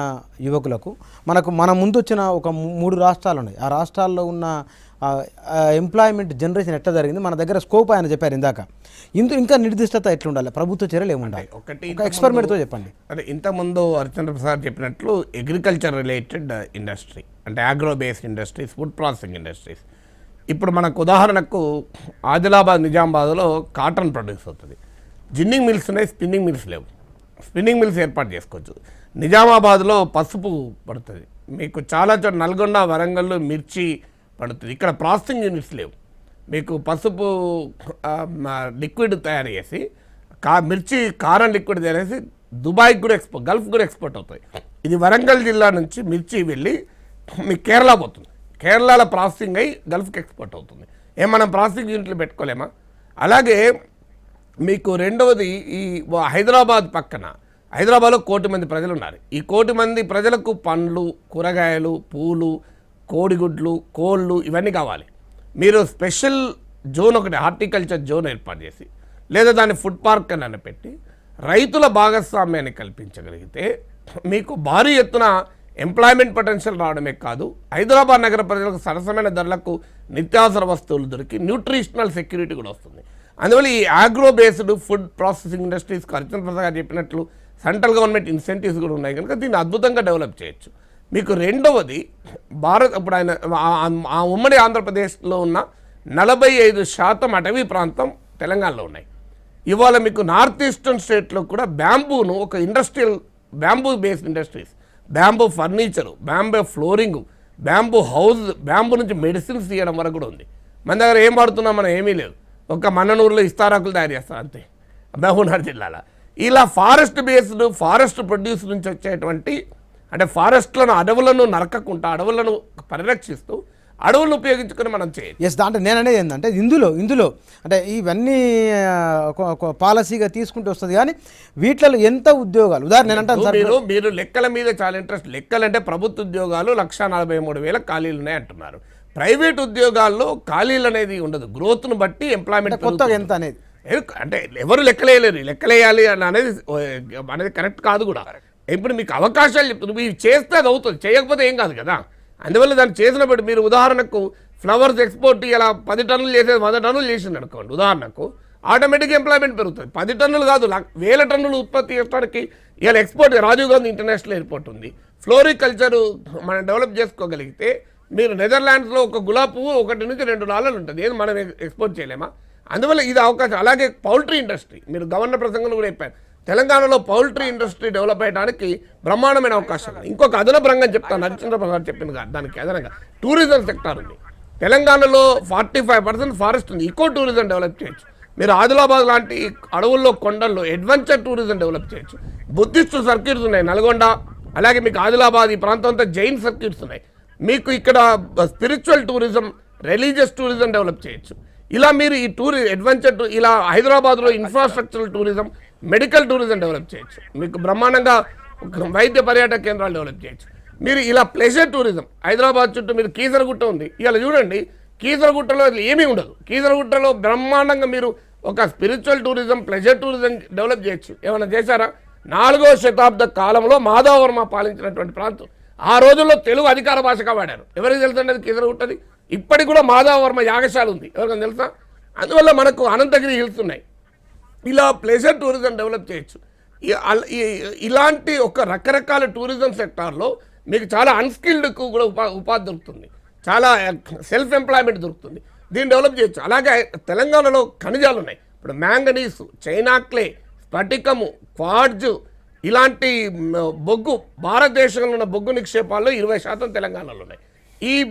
యువకులకు మన ముందు వచ్చిన ఒక 3 రాష్ట్రాలు ఉన్నాయి. ఆ రాష్ట్రాల్లో ఉన్న ఎంప్లాయ్మెంట్ జనరేషన్ ఎట్లా జరిగింది, మన దగ్గర స్కోప్ ఆయన చెప్పారు ఇందాక, ఇంకా నిర్దిష్టత ఎట్లుండాలి, ప్రభుత్వ చర్యలు ఏముండాలి, ఒక ఎక్స్పెరిమెంట్తో చెప్పండి. అంటే ఇంతకుముందు హరిచంద్ర ప్రసాద్ చెప్పినట్లు అగ్రికల్చర్ రిలేటెడ్ ఇండస్ట్రీ అంటే agro based industries, food processing industries. ఇప్పుడు మనకు ఉదాహరణకు ఆదిలాబాద్, నిజామాబాద్లో కాటన్ ప్రొడ్యూస్ అవుతుంది. జిన్నింగ్ మిల్స్ ఉన్నాయి, స్పిన్నింగ్ మిల్స్ లేవు. స్పిన్నింగ్ మిల్స్ ఏర్పాటు చేసుకోవచ్చు. నిజామాబాద్లో పసుపు పడుతుంది, మీకు చాలా చోట్ల నల్గొండ, వరంగల్లో మిర్చి పడుతుంది. ఇక్కడ ప్రాసెసింగ్ యూనిట్స్ లేవు. మీకు పసుపు లిక్విడ్ తయారు చేసి మిర్చి కారం లిక్విడ్ తయారు చేసి దుబాయ్కి కూడా గల్ఫ్ కూడా ఎక్స్పోర్ట్ అవుతాయి. ఇది వరంగల్ జిల్లా నుంచి మిర్చి వెళ్ళి మీకు కేరళ పోతుంది. కేరళలో ప్రాసెసింగ్ అయ్యి గల్ఫ్కి ఎక్స్పోర్ట్ అవుతుంది. మనం ప్రాసెసింగ్ యూనిట్లు పెట్టుకోలేమా? అలాగే మీకు రెండవది, ఈ హైదరాబాద్ పక్కన, హైదరాబాద్లో 1 కోటి మంది ప్రజలు ఉన్నారు. ఈ 1 కోటి మంది ప్రజలకు పండ్లు, కూరగాయలు, పూలు, కోడిగుడ్లు, కోళ్ళు ఇవన్నీ కావాలి. మీరు స్పెషల్ జోన్ ఒకటి హార్టికల్చర్ జోన్ ఏర్పాటు చేసి లేదా దాన్ని ఫుడ్ పార్క్ అని పెట్టి రైతుల భాగస్వామ్యాన్ని కల్పించగలిగితే మీకు భారీ ఎత్తున ఎంప్లాయ్మెంట్ పొటెన్షియల్ రావడమే కాదు, హైదరాబాద్ నగర ప్రజలకు సరసమైన ధరలకు నిత్యావసర వస్తువులు దొరికి న్యూట్రిషనల్ సెక్యూరిటీ కూడా వస్తుంది. అందువల్ల ఈ ఆగ్రో బేస్డ్ ఫుడ్ ప్రాసెసింగ్ ఇండస్ట్రీస్కి హరిచంద్ర ప్రసాద్ గారు చెప్పినట్లు సెంట్రల్ గవర్నమెంట్ ఇన్సెంటివ్స్ కూడా ఉన్నాయి కనుక దీన్ని అద్భుతంగా డెవలప్ చేయొచ్చు. మీకు రెండవది, ఇప్పుడు ఆయన ఆ ఉమ్మడి ఆంధ్రప్రదేశ్లో ఉన్న 45% అటవీ ప్రాంతం తెలంగాణలో ఉన్నాయి. ఇవాళ మీకు నార్త్ ఈస్టర్న్ స్టేట్లో కూడా బ్యాంబూను ఒక industrial, bamboo based industries, bamboo furniture, bamboo flooring, bamboo house, bamboo నుంచి మెడిసిన్స్ తీయడం వరకు కూడా ఉంది. మన దగ్గర ఏం వాడుతున్నాం మనం? ఏమీ లేదు. ఒక మన్ననూరులో ఇస్తారాకులు తయారు చేస్తారు అంతే, మహబూబ్నగర్ జిల్లాలో. ఇలా ఫారెస్ట్ బేస్డ్, ఫారెస్ట్ ప్రొడ్యూస్ నుంచి వచ్చేటువంటి, అంటే ఫారెస్ట్లను, అడవులను నరకకుండా అడవులను పరిరక్షిస్తూ అడవులను ఉపయోగించుకొని మనం చేయాలి. ఎస్, దాంట్లో నేను అనేది ఏంటంటే ఇందులో అంటే ఇవన్నీ పాలసీగా తీసుకుంటూ వస్తుంది, కానీ వీటిలో ఎంత ఉద్యోగాలు, ఉదాహరణ నేను అంటాను సార్, మీరు లెక్కల మీద చాలా ఇంట్రెస్ట్. లెక్కలంటే ప్రభుత్వ ఉద్యోగాలు 1,43,000 ఖాళీలు ఉన్నాయి అంటున్నారు. ప్రైవేట్ ఉద్యోగాల్లో ఖాళీలు అనేది ఉండదు, గ్రోత్ను బట్టి ఎంప్లాయ్మెంట్ కొత్తగా ఎంత అనేది అంటే ఎవరు లెక్కలేయలేరు. లెక్కలేయాలి అనేది కరెక్ట్ కాదు కూడా. ఇప్పుడు మీకు అవకాశాలు చెప్తున్నారు, మీరు చేస్తే అది అవుతుంది, చేయకపోతే ఏం కాదు కదా. అందువల్ల దాన్ని చేసినప్పుడు మీరు ఉదాహరణకు ఫ్లవర్స్ ఎక్స్పోర్ట్ ఇలా 10 టన్నులు చేసేది 100 టన్నులు చేసింది అనుకోండి, ఉదాహరణకు ఆటోమేటిక్గా ఎంప్లాయ్మెంట్ పెరుగుతుంది. 10 టన్నులు కాదు, 1000 టన్నులు ఉత్పత్తి చేయడానికి ఇవాళ export Rajiv Gandhi international airport ఉంది. ఫ్లోరికల్చర్ మనం డెవలప్ చేసుకోగలిగితే మీరు నెదర్లాండ్స్లో ఒక గులాబీ పువ్వు 1 నుంచి 2 డాలర్లు ఉంటుంది, ఏది మనం ఎక్స్పోర్ట్ చేయలేమా? అందువల్ల ఇది అవకాశం. అలాగే పౌల్ట్రీ ఇండస్ట్రీ, మీరు గవర్నర్ ప్రసంగంలో కూడా చెప్పారు, తెలంగాణలో పౌల్ట్రీ ఇండస్ట్రీ డెవలప్ అయ్యడానికి బ్రహ్మాండమైన అవకాశం ఉంది. ఇంకొక అదనపు రంగం చెప్తాను, హరిచంద్ర ప్రసాద్ చెప్పిన కాదు, దానికి అదనంగా టూరిజం సెక్టార్ ఉంది. తెలంగాణలో 45% ఫారెస్ట్ ఉంది, ఈకో టూరిజం డెవలప్ చేయొచ్చు. మీరు ఆదిలాబాద్ లాంటి అడవుల్లో కొండల్లో అడ్వెంచర్ టూరిజం డెవలప్ చేయొచ్చు. బుద్ధిస్ట్ సర్క్యూట్స్ ఉన్నాయి నల్గొండ, అలాగే మీకు ఆదిలాబాద్ ఈ ప్రాంతం అంతా జైన్ సర్క్యూట్స్ ఉన్నాయి. మీకు ఇక్కడ spiritual tourism, religious tourism develop చేయొచ్చు. ఇలా మీరు ఈ అడ్వెంచర్ ఇలా హైదరాబాద్లో infrastructural tourism, medical tourism develop చేయొచ్చు. మీకు బ్రహ్మాండంగా వైద్య పర్యాటక కేంద్రాలు డెవలప్ చేయొచ్చు. మీరు ఇలా ప్లెజర్ టూరిజం, హైదరాబాద్ చుట్టూ మీరు కీసరగుట్ట ఉంది, ఇలా చూడండి కీసరగుట్టలో ఏమీ ఉండదు. కీసరగుట్టలో బ్రహ్మాండంగా మీరు ఒక spiritual tourism, pleasure tourism develop చేయొచ్చు. ఏమైనా చేశారా? 4వ శతాబ్ద కాలంలో మాధవవర్మ పాలించినటువంటి ప్రాంతం. ఆ రోజుల్లో తెలుగు అధికార భాషగా వాడారు. ఎవరికి తెలుసండి అది కీసరగుట్టది? ఇప్పటికి కూడా మాధవవర్మ యాగశాల ఉంది, ఎవరికైనా తెలుసా? అందువల్ల మనకు అనంతగిరి హిల్స్ ఉన్నాయి. ఇలా ప్లెజర్ టూరిజం డెవలప్ చేయొచ్చు. ఇలాంటి ఒక రకరకాల టూరిజం సెక్టార్లో మీకు చాలా అన్స్కిల్డ్కు కూడా ఉపాధి దొరుకుతుంది, చాలా సెల్ఫ్ ఎంప్లాయ్మెంట్ దొరుకుతుంది. దీన్ని డెవలప్ చేయొచ్చు. అలాగే తెలంగాణలో ఖనిజాలు ఉన్నాయి. ఇప్పుడు మ్యాంగనీసు, చైనాక్లే, స్ఫటికము, క్వార్డ్జు, ఇలాంటి బొగ్గు, భారతదేశంలో ఉన్న బొగ్గు నిక్షేపాల్లో 20% తెలంగాణలో ఉన్నాయి.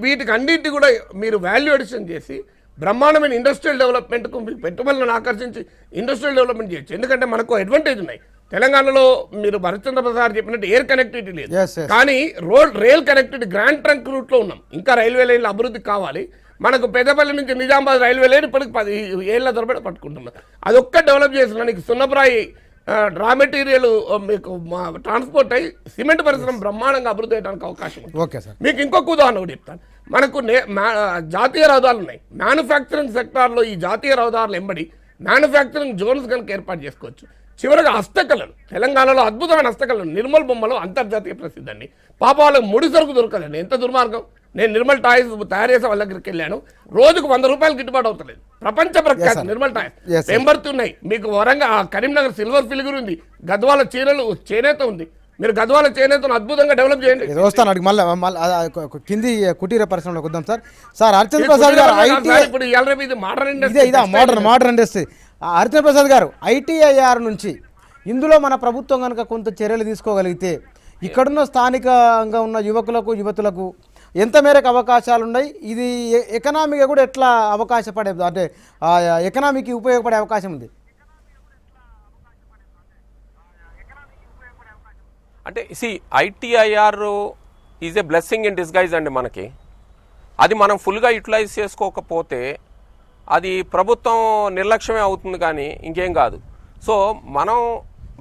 వీటికి అన్నింటి కూడా మీరు వాల్యూ అడిషన్ చేసి బ్రహ్మాండమైన ఇండస్ట్రియల్ డెవలప్మెంట్కు మీకు పెట్టుబడులను ఆకర్షించి ఇండస్ట్రియల్ డెవలప్మెంట్ చేయొచ్చు. ఎందుకంటే మనకు అడ్వాంటేజ్ ఉన్నాయి. తెలంగాణలో మీరు హరిచంద్ర ప్రసాద్ చెప్పినట్టు ఎయిర్ కనెక్టివిటీ లేదు, కానీ రైల్ కనెక్టివిటీ గ్రాండ్ ట్రంక్ రూట్లో ఉన్నాం. ఇంకా రైల్వే లైన్ల అభివృద్ధి కావాలి. మనకు పెద్దపల్లి నుంచి నిజామాబాద్ రైల్వే లైన్ ఇప్పటికి 10 ఏళ్ల తరబడి పట్టుకుంటున్నాం. అదొక్క డెవలప్ చేస్తున్నా నీకు సున్నప్రాయి రా మెటీరియల్ మీకు ట్రాన్స్పోర్ట్ అయ్యి సిమెంట్ పరిశ్రమ బ్రహ్మాండంగా అభివృద్ధి అయ్యడానికి అవకాశం ఉంది. ఓకే సార్, మీకు ఇంకొక ఉదాహరణ కూడా చెప్తాను. మనకు జాతీయ రహదారులు ఉన్నాయి. మ్యానుఫ్యాక్చరింగ్ సెక్టార్లో ఈ జాతీయ రహదారులు ఎంబడి మ్యానుఫ్యాక్చరింగ్ జోన్స్ కనుక ఏర్పాటు చేసుకోవచ్చు. చివరిగా హస్తకళలు, తెలంగాణలో అద్భుతమైన హస్తకళలు, నిర్మల్ బొమ్మలు అంతర్జాతీయ ప్రసిద్ధి అండి. పాప వాళ్ళకి ముడి సరుకు దొరకదండి, ఎంత దుర్మార్గం. నేను నిర్మల్ టాయ్స్ తయారు చేసే వాళ్ళ దగ్గరికి వెళ్ళాను, రోజుకు 100 రూపాయలు గిట్టుబాటు అవుతలేదు. ప్రపంచ ప్రఖ్యాతి నిర్మల్ టాయ్స్ ఎంబర్తున్నాయి. మీకు వరంగా కరీంనగర్ సిల్వర్ ఫిలిగర్ ఉంది, గద్వాల చీరలు చేనేత ఉంది. మీరు గద్వాల చేనేతను అద్భుతంగా డెవలప్ చేయండి. వస్తాను అడిగి మళ్ళీ కింది కుటీర పరిశ్రమలోకి వద్దాం సార్. సార్ హరిచంద్ర ప్రసాద్ గారు మోడర్న్ ఇండస్ట్రీ. హరిచంద్ర ప్రసాద్ గారు, ఐటీఐఆర్ నుంచి ఇందులో మన ప్రభుత్వం కనుక కొంత చర్యలు తీసుకోగలిగితే ఇక్కడున్న స్థానికంగా ఉన్న యువతులకు ఎంత మేరకు అవకాశాలు ఉన్నాయి? ఇది ఎకనామీగా కూడా ఎట్లా అవకాశపడే, అంటే ఎకనామీకి ఉపయోగపడే అవకాశం ఉంది? అంటే ITIR is a blessing in disguise అండి మనకి. అది మనం ఫుల్గా యూటిలైజ్ చేసుకోకపోతే అది ప్రభుత్వం నిర్లక్ష్యమే అవుతుంది కానీ ఇంకేం కాదు. సో మనం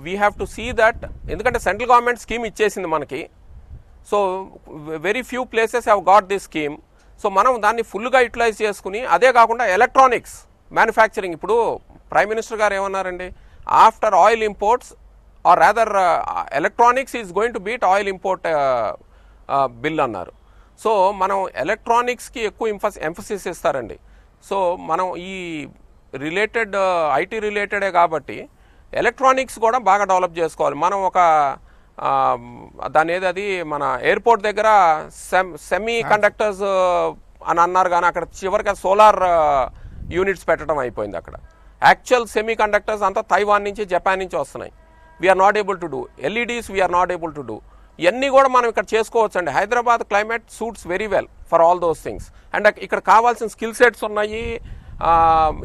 we have to see that, ఎందుకంటే సెంట్రల్ గవర్నమెంట్ స్కీమ్ ఇచ్చేసింది మనకి. So very few places have got this scheme. So మనం దాన్ని ఫుల్గా యూటిలైజ్ చేసుకుని, అదే కాకుండా ఎలక్ట్రానిక్స్ మ్యానుఫ్యాక్చరింగ్, ఇప్పుడు ప్రైమ్ మినిస్టర్ గారు ఏమన్నారండి, after oil imports or rather electronics is going to beat oil import bill అన్నారు. సో మనం ఎలక్ట్రానిక్స్కి ఎక్కువ ఎంఫసిస్ ఇస్తారండి. సో మనం ఈ రిలేటెడ్ ఐటీ రిలేటెడే కాబట్టి ఎలక్ట్రానిక్స్ కూడా బాగా డెవలప్ చేసుకోవాలి. మనం ఒక దాని అది మన ఎయిర్పోర్ట్ దగ్గర సెమీ కండక్టర్స్ అని అన్నారు, కానీ అక్కడ చివరికి సోలార్ యూనిట్స్ పెట్టడం అయిపోయింది. అక్కడ యాక్చువల్ సెమీ కండక్టర్స్ అంతా తైవాన్ నుంచి, జపాన్ నుంచి వస్తున్నాయి. We are not able to do LEDs, we are not able to do. ఇవన్నీ కూడా మనం ఇక్కడ చేసుకోవచ్చు అండి. Hyderabad climate suits very well for all those things. And ఇక్కడ కావాల్సిన స్కిల్ సెట్స్ ఉన్నాయి,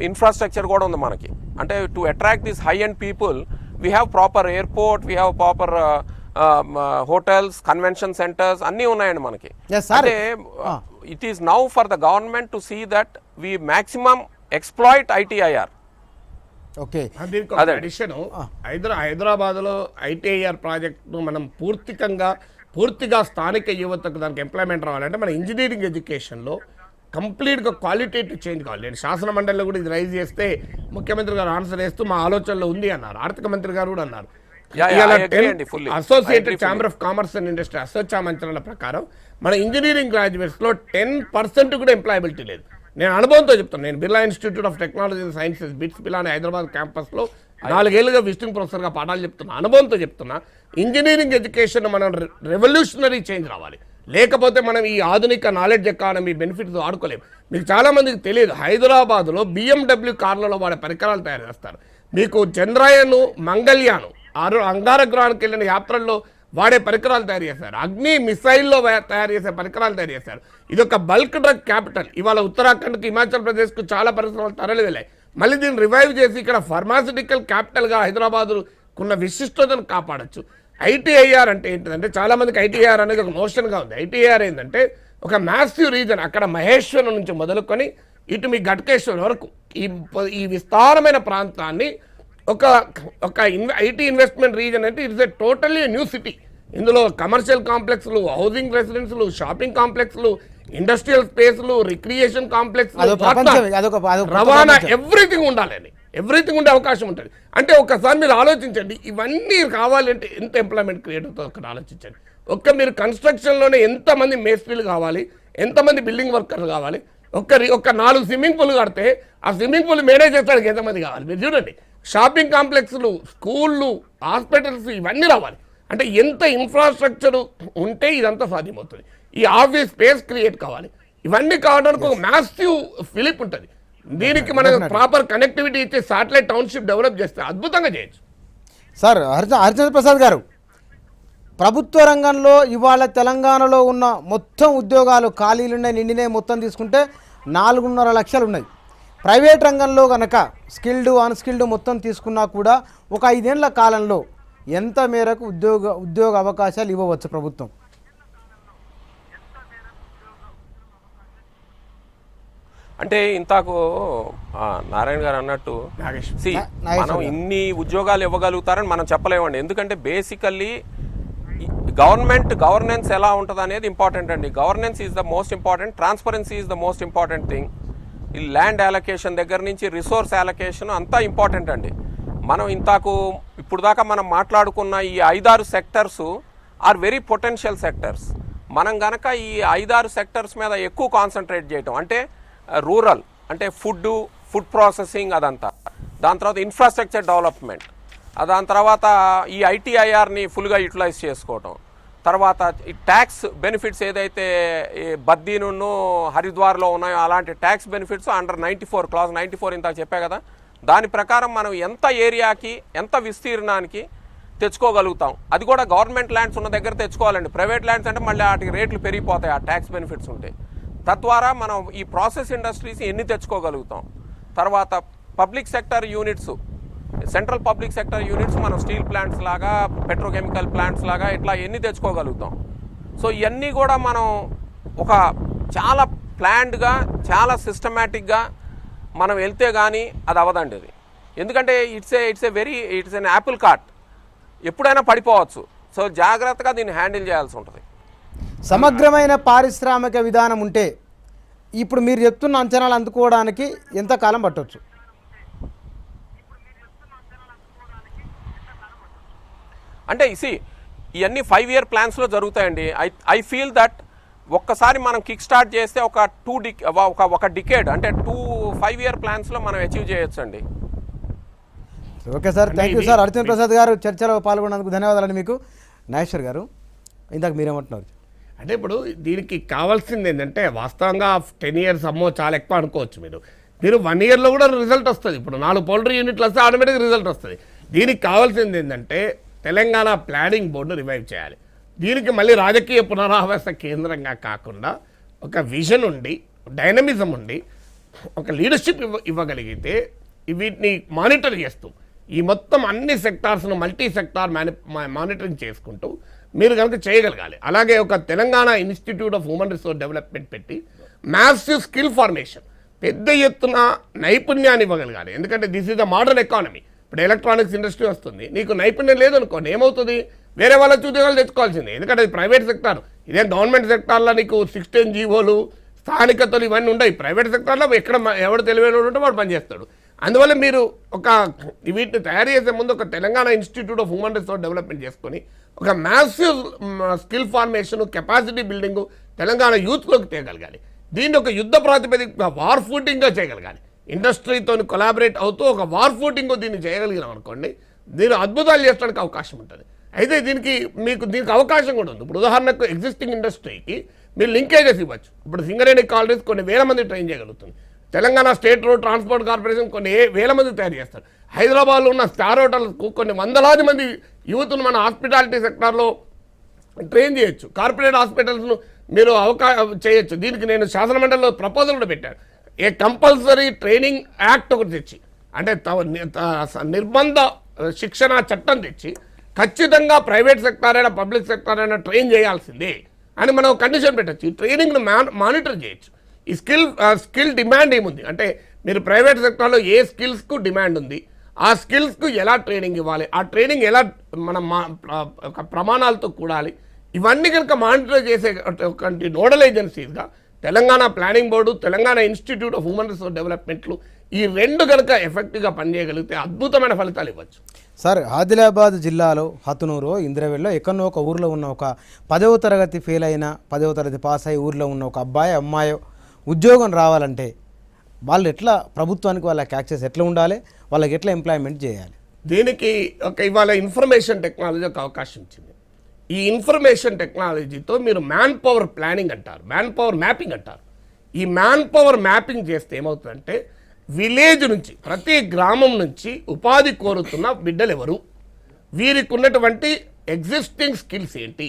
ఇన్ఫ్రాస్ట్రక్చర్ కూడా ఉంది మనకి. అంటే to attract this high end people we have proper airport, we have proper hotels, convention centres అన్నీ ఉన్నాయండి మనకి. అంటే it is now for the government to see that we maximum exploit ITIR. Okay, హైదరాబాద్లో ITIR ప్రాజెక్టును మనం పూర్తిగా స్థానిక యువతకు దానికి ఎంప్లాయ్మెంట్ రావాలంటే మన ఇంజనీరింగ్ ఎడ్యుకేషన్లో కంప్లీట్గా క్వాలిటేటివ్ చేంజ్ కావాలి. నేను శాసన మండలిలో కూడా ఇది రైజ్ చేస్తే ముఖ్యమంత్రి గారు ఆన్సర్ చేస్తూ మా ఆలోచనలో ఉంది అన్నారు, ఆర్థిక మంత్రి గారు కూడా అన్నారు. Associated chamber of commerce and industry ASSOCHAM అంచనాల ప్రకారం మన ఇంజనీరింగ్ గ్రాడ్యుయేట్స్లో 10% కూడా ఎంప్లాయబిలిటీ లేదు. నేను అనుభవంతో చెప్తాను. నేను Birla institute of technology and sciences bits Pilani Hyderabad క్యాంపస్లో 4 ఏళ్ళుగా విజిటింగ్ ప్రొఫెసర్గా పాఠాలు చెప్తున్నా, అనుభవంతో చెప్తున్నా. ఇంజనీరింగ్ ఎడ్యుకేషన్ మనం రెవల్యూషనరీ చేంజ్ రావాలి, లేకపోతే మనం ఈ ఆధునిక నాలెడ్జ్ ఎకానమీ బెనిఫిట్స్ ఆడుకోలేము. మీకు చాలామందికి తెలియదు, హైదరాబాద్లో BMW కార్లలో వాడే పరికరాలు తయారు చేస్తారు. మీకు చంద్రయాన్, మంగళ్యాన్ అంగారగ్రహానికి వెళ్ళిన యాత్రల్లో వాడే పరికరాలు తయారు చేశారు, అగ్ని మిసైల్లో తయారు చేసే పరికరాలు తయారు చేశారు. ఇది ఒక బల్క్ డ్రగ్ క్యాపిటల్. ఇవాళ ఉత్తరాఖండ్కి, హిమాచల్ ప్రదేశ్కు చాలా పరిశ్రమలు తరలి వెళ్ళాయి. మళ్ళీ దీన్ని రివైవ్ చేసి ఇక్కడ ఫార్మాసిటికల్ క్యాపిటల్గా హైదరాబాదుకున్న విశిష్టతను కాపాడచ్చు. ఐటీఐఆర్ అంటే ఏంటిదంటే, చాలామందికి ఐటీఐఆర్ అనేది ఒక నోషన్గా ఉంది. ఐటీఐఆర్ ఏంటంటే ఒక మ్యాసివ్ రీజన్, అక్కడ మహేశ్వరం నుంచి మొదలుకొని ఇటు మీ ఘట్కేశ్వర్ వరకు ఈ విస్తారమైన ప్రాంతాన్ని ఒక ఐటీ ఇన్వెస్ట్మెంట్ రీజన్ అంటే it's a totally new city. ఇందులో కమర్షియల్ కాంప్లెక్స్లు, హౌసింగ్ రెసిడెన్స్లు, షాపింగ్ కాంప్లెక్స్లు, ఇండస్ట్రియల్ స్పేస్లు, రిక్రియేషన్ కాంప్లెక్స్, రవాణా, ఎవ్రీథింగ్ ఉండాలని, ఎవ్రీథింగ్ ఉండే అవకాశం ఉంటుంది. అంటే ఒకసారి మీరు ఆలోచించండి, ఇవన్నీ కావాలంటే ఎంత ఎంప్లాయ్మెంట్ క్రియేట్ అవుతుందో ఒకటి ఆలోచించండి. మీరు కన్స్ట్రక్షన్లోనే ఎంతమంది మేస్త్రీలు కావాలి, ఎంతమంది బిల్డింగ్ వర్కర్లు కావాలి. ఒక 4 స్విమ్మింగ్ పూల్ కడితే ఆ స్విమ్మింగ్ పూల్ మేనేజ్ చేస్తానికి ఎంతమంది కావాలి మీరు చూడండి. షాపింగ్ కాంప్లెక్స్లు, స్కూళ్ళు, హాస్పిటల్స్ ఇవన్నీ రావాలి. అంటే ఎంత ఇన్ఫ్రాస్ట్రక్చర్ ఉంటే ఇదంతా సాధ్యమవుతుంది. ఈ ఆఫీస్ స్పేస్ క్రియేట్ కావాలి. ఇవన్నీ కావడానికి ఒక మ్యాసివ్ ఫిలిప్ ఉంటుంది. దీనికి మనకు ప్రాపర్ కనెక్టివిటీ ఇచ్చే శాటిలైట్ టౌన్షిప్ డెవలప్ చేస్తే అద్భుతంగా చేయొచ్చు. సార్ హరిచంద్ర ప్రసాద్ గారు, ప్రభుత్వ రంగంలో ఇవాళ తెలంగాణలో ఉన్న మొత్తం ఉద్యోగాలు ఖాళీలున్నాయి, నిండినాయి మొత్తం తీసుకుంటే 4.5 లక్షలు ఉన్నాయి. ప్రైవేట్ రంగంలో కనుక స్కిల్డ్ అన్స్కిల్డ్ మొత్తం తీసుకున్నా కూడా ఒక 5 ఏళ్ల కాలంలో ఎంత మేరకు ఉద్యోగ అవకాశాలు ఇవ్వవచ్చు ప్రభుత్వం? అంటే ఇంతకు నారాయణ గారు అన్నట్టు మనం ఇన్ని ఉద్యోగాలు ఇవ్వగలుగుతారని మనం చెప్పలేమండి. ఎందుకంటే బేసికల్లీ గవర్నెన్స్ ఎలా ఉంటుంది అనేది ఇంపార్టెంట్ అండి. Governance is the most important, transparency is the most important thing. ఈ ల్యాండ్ అలొకేషన్ దగ్గర నుంచి రిసోర్స్ అలొకేషన్ అంతా ఇంపార్టెంట్ అండి. మనం ఇప్పుడు దాకా మనం మాట్లాడుకున్న ఈ 5-6 sectors are very potential sectors. మనం గనక ఈ 5-6 సెక్టర్స్ మీద ఎక్కువ కాన్సన్ట్రేట్ చేయటం, అంటే రూరల్ అంటే ఫుడ్ ప్రాసెసింగ్ అదంతా, దాని తర్వాత ఇన్ఫ్రాస్ట్రక్చర్ డెవలప్మెంట్, దాని తర్వాత ఈ ఐటీఐఆర్ని ఫుల్గా యూటిలైజ్ చేసుకోవటం, తర్వాత ఈ ట్యాక్స్ బెనిఫిట్స్ ఏదైతే బద్దీను హరిద్వార్లో ఉన్నాయో అలాంటి ట్యాక్స్ బెనిఫిట్స్ అండర్ 94 క్లాజ్ 94 ఇంత చెప్పా కదా, దాని ప్రకారం మనం ఎంత ఏరియాకి ఎంత విస్తీర్ణానికి తెచ్చుకోగలుగుతాం. అది కూడా గవర్నమెంట్ ల్యాండ్స్ ఉన్న దగ్గర తెచ్చుకోవాలండి. ప్రైవేట్ ల్యాండ్స్ అంటే మళ్ళీ వాటికి రేట్లు పెరిగిపోతాయి ఆ ట్యాక్స్ బెనిఫిట్స్ ఉంటాయి. తద్వారా మనం ఈ ప్రాసెస్ ఇండస్ట్రీస్ ఎన్ని తెచ్చుకోగలుగుతాం. తర్వాత public sector units, central public sector units మనం స్టీల్ ప్లాంట్స్ లాగా, పెట్రోకెమికల్ ప్లాంట్స్ లాగా ఇట్లా ఎన్ని తెచ్చుకోగలుగుతాం. సో ఇవన్నీ కూడా మనం ఒక చాలా ప్లాన్డ్గా, చాలా సిస్టమేటిక్గా మనం వెళ్తే కానీ అది అవ్వదండి. అది ఎందుకంటే ఇట్స్ ఎన్ యాపిల్ కార్ట్, ఎప్పుడైనా పడిపోవచ్చు. సో జాగ్రత్తగా దీన్ని హ్యాండిల్ చేయాల్సి ఉంటుంది. సమగ్రమైన పారిశ్రామిక విధానం ఉంటే ఇప్పుడు మీరు చెప్తున్న అంచనాలు అందుకోవడానికి ఎంతకాలం పట్టవచ్చు? అంటే ఇవన్నీ 5-year ప్లాన్స్లో జరుగుతాయండి. ఐ ఫీల్ దట్ ఒక్కసారి మనం కిక్ స్టార్ట్ చేస్తే ఒక డికేడ్ అంటే 5-year ప్లాన్స్లో మనం అచీవ్ చేయొచ్చు అండి. Okay sir, thank you sir. Harichandra Prasad గారు చర్చలో పాల్గొన్నందుకు ధన్యవాదాలండి మీకు. నాగేశ్వర్ గారు, ఇందాక మీరేమంటున్నారు? అంటే ఇప్పుడు దీనికి కావాల్సింది ఏంటంటే, వాస్తవంగా 10 years అమ్మో చాలా ఎక్కువ అనుకోవచ్చు. మీరు 1 yearలో కూడా రిజల్ట్ వస్తుంది. ఇప్పుడు 4 పౌల్ట్రీ యూనిట్లు వస్తే ఆటోమేటిక్గా రిజల్ట్ వస్తుంది. దీనికి కావాల్సింది ఏంటంటే తెలంగాణ ప్లానింగ్ బోర్డును రివైవ్ చేయాలి. దీనికి మళ్ళీ రాజకీయ పునరావాస కేంద్రంగా కాకుండా ఒక విజన్ ఉండి, డైనమిజం ఉండి, ఒక లీడర్షిప్ ఇవ్వగలిగితే వీటిని మానిటర్ చేస్తూ ఈ మొత్తం అన్ని సెక్టార్స్ను మల్టీ సెక్టార్ మానిటరింగ్ చేసుకుంటూ మీరు కనుక చేయగలగాలి. అలాగే ఒక Telangana institute of human resource development పెట్టి మ్యాసివ్ స్కిల్ ఫార్మేషన్, పెద్ద ఎత్తున నైపుణ్యాన్ని ఇవ్వగలగాలి. ఎందుకంటే this is the modern economy. ఇప్పుడు ఎలక్ట్రానిక్స్ ఇండస్ట్రీ వస్తుంది, నీకు నైపుణ్యం లేదనుకోండి ఏమవుతుంది, వేరే వాళ్ళ ఉద్యోగాలు తెచ్చుకోవాల్సిందే. ఎందుకంటే అది ప్రైవేట్ సెక్టార్. ఇదే గవర్నమెంట్ సెక్టార్లో నీకు 16 జీవోలు, స్థానికతలు ఇవన్నీ ఉన్నాయి. ప్రైవేట్ సెక్టార్లో ఎవడు తెలివైన ఉంటే వాడు పనిచేస్తాడు. అందువల్ల మీరు వీటిని తయారు చేసే ముందు ఒక Telangana institute of human resource development చేసుకొని ఒక massive skill formation, capacity building Telangana యూత్లోకి తేగలగాలి. దీన్ని ఒక యుద్ధ ప్రాతిపదిక వార్ ఫూటింగ్గా చేయగలగాలి. ఇండస్ట్రీతో కొలాబరేట్ అవుతూ ఒక వార్ ఫూటింగ్ దీన్ని చేయగలిగినాం అనుకోండి, దీన్ని అద్భుతాలు చేయడానికి అవకాశం ఉంటుంది. అయితే దీనికి అవకాశం కూడా ఉంది. ఇప్పుడు ఉదాహరణకు ఎగ్జిస్టింగ్ ఇండస్ట్రీకి మీరు లింకేజెస్ ఇవ్వచ్చు. ఇప్పుడు సింగరేణి కాలనీస్ కొన్ని వేల మంది ట్రైన్ చేయగలుగుతుంది. Telangana state road transport corporation కొన్ని వేల మంది తయారు చేస్తారు. హైదరాబాద్లో ఉన్న స్టార్ హోటల్స్కు కొన్ని వందలాది మంది యువతను మన హాస్పిటాలిటీ సెక్టార్లో ట్రైన్ చేయొచ్చు. కార్పొరేట్ హాస్పిటల్స్ను మీరు చేయొచ్చు. దీనికి నేను శాసనమండలిలో ప్రపోజల్ కూడా పెట్టాను. ఏ కంపల్సరీ ట్రైనింగ్ యాక్ట్ ఒకటి తెచ్చి, అంటే నిర్బంధ శిక్షణ చట్టం తెచ్చి ఖచ్చితంగా ప్రైవేట్ సెక్టార్ అయినా పబ్లిక్ సెక్టార్ అయినా ట్రైన్ చేయాల్సిందే అని మనం కండిషన్ పెట్టచ్చు. ఈ ట్రైనింగ్ను మానిటర్ చేయొచ్చు. ఈ స్కిల్ డిమాండ్ ఏముంది అంటే మీరు ప్రైవేట్ సెక్టార్లో ఏ స్కిల్స్కు డిమాండ్ ఉంది, ఆ స్కిల్స్కు ఎలా ట్రైనింగ్ ఇవ్వాలి, ఆ ట్రైనింగ్ ఎలా మనం ప్రమాణాలతో కూడాలి, ఇవన్నీ కనుక మానిటర్ చేసే నోడల్ ఏజెన్సీస్గా Telangana planning board, Telangana institute of human resource డెవలప్మెంట్లు ఈ రెండు కనుక ఎఫెక్టివ్గా పనిచేయగలిగితే అద్భుతమైన ఫలితాలు ఇవ్వచ్చు. సార్, ఆదిలాబాద్ జిల్లాలో హతునూరు, ఇంద్రవెల్లో ఎక్కడో ఒక ఊర్లో ఉన్న ఒక 10వ తరగతి ఫెయిల్ అయిన 10వ తరగతి పాస్ అయ్యి ఊర్లో ఉన్న ఒక అబ్బాయి అమ్మాయి ఉద్యోగం రావాలంటే వాళ్ళు ఎట్లా, ప్రభుత్వానికి వాళ్ళకి యాక్సెస్ ఎట్లా ఉండాలి, వాళ్ళకి ఎట్లా ఎంప్లాయ్మెంట్ చేయాలి? దీనికి ఇవాళ ఇన్ఫర్మేషన్ టెక్నాలజీ ఒక అవకాశం ఇచ్చింది. ఈ ఇన్ఫర్మేషన్ టెక్నాలజీతో మీరు మ్యాన్ పవర్ ప్లానింగ్ అంటారు, మ్యాన్ పవర్ మ్యాపింగ్ అంటారు. ఈ మ్యాన్ పవర్ మ్యాపింగ్ చేస్తే ఏమవుతుందంటే విలేజ్ నుంచి, ప్రతి గ్రామం నుంచి ఉపాధి కోరుతున్న బిడ్డలు ఎవరు, వీరికి ఉన్నటువంటి ఎగ్జిస్టింగ్ స్కిల్స్ ఏంటి,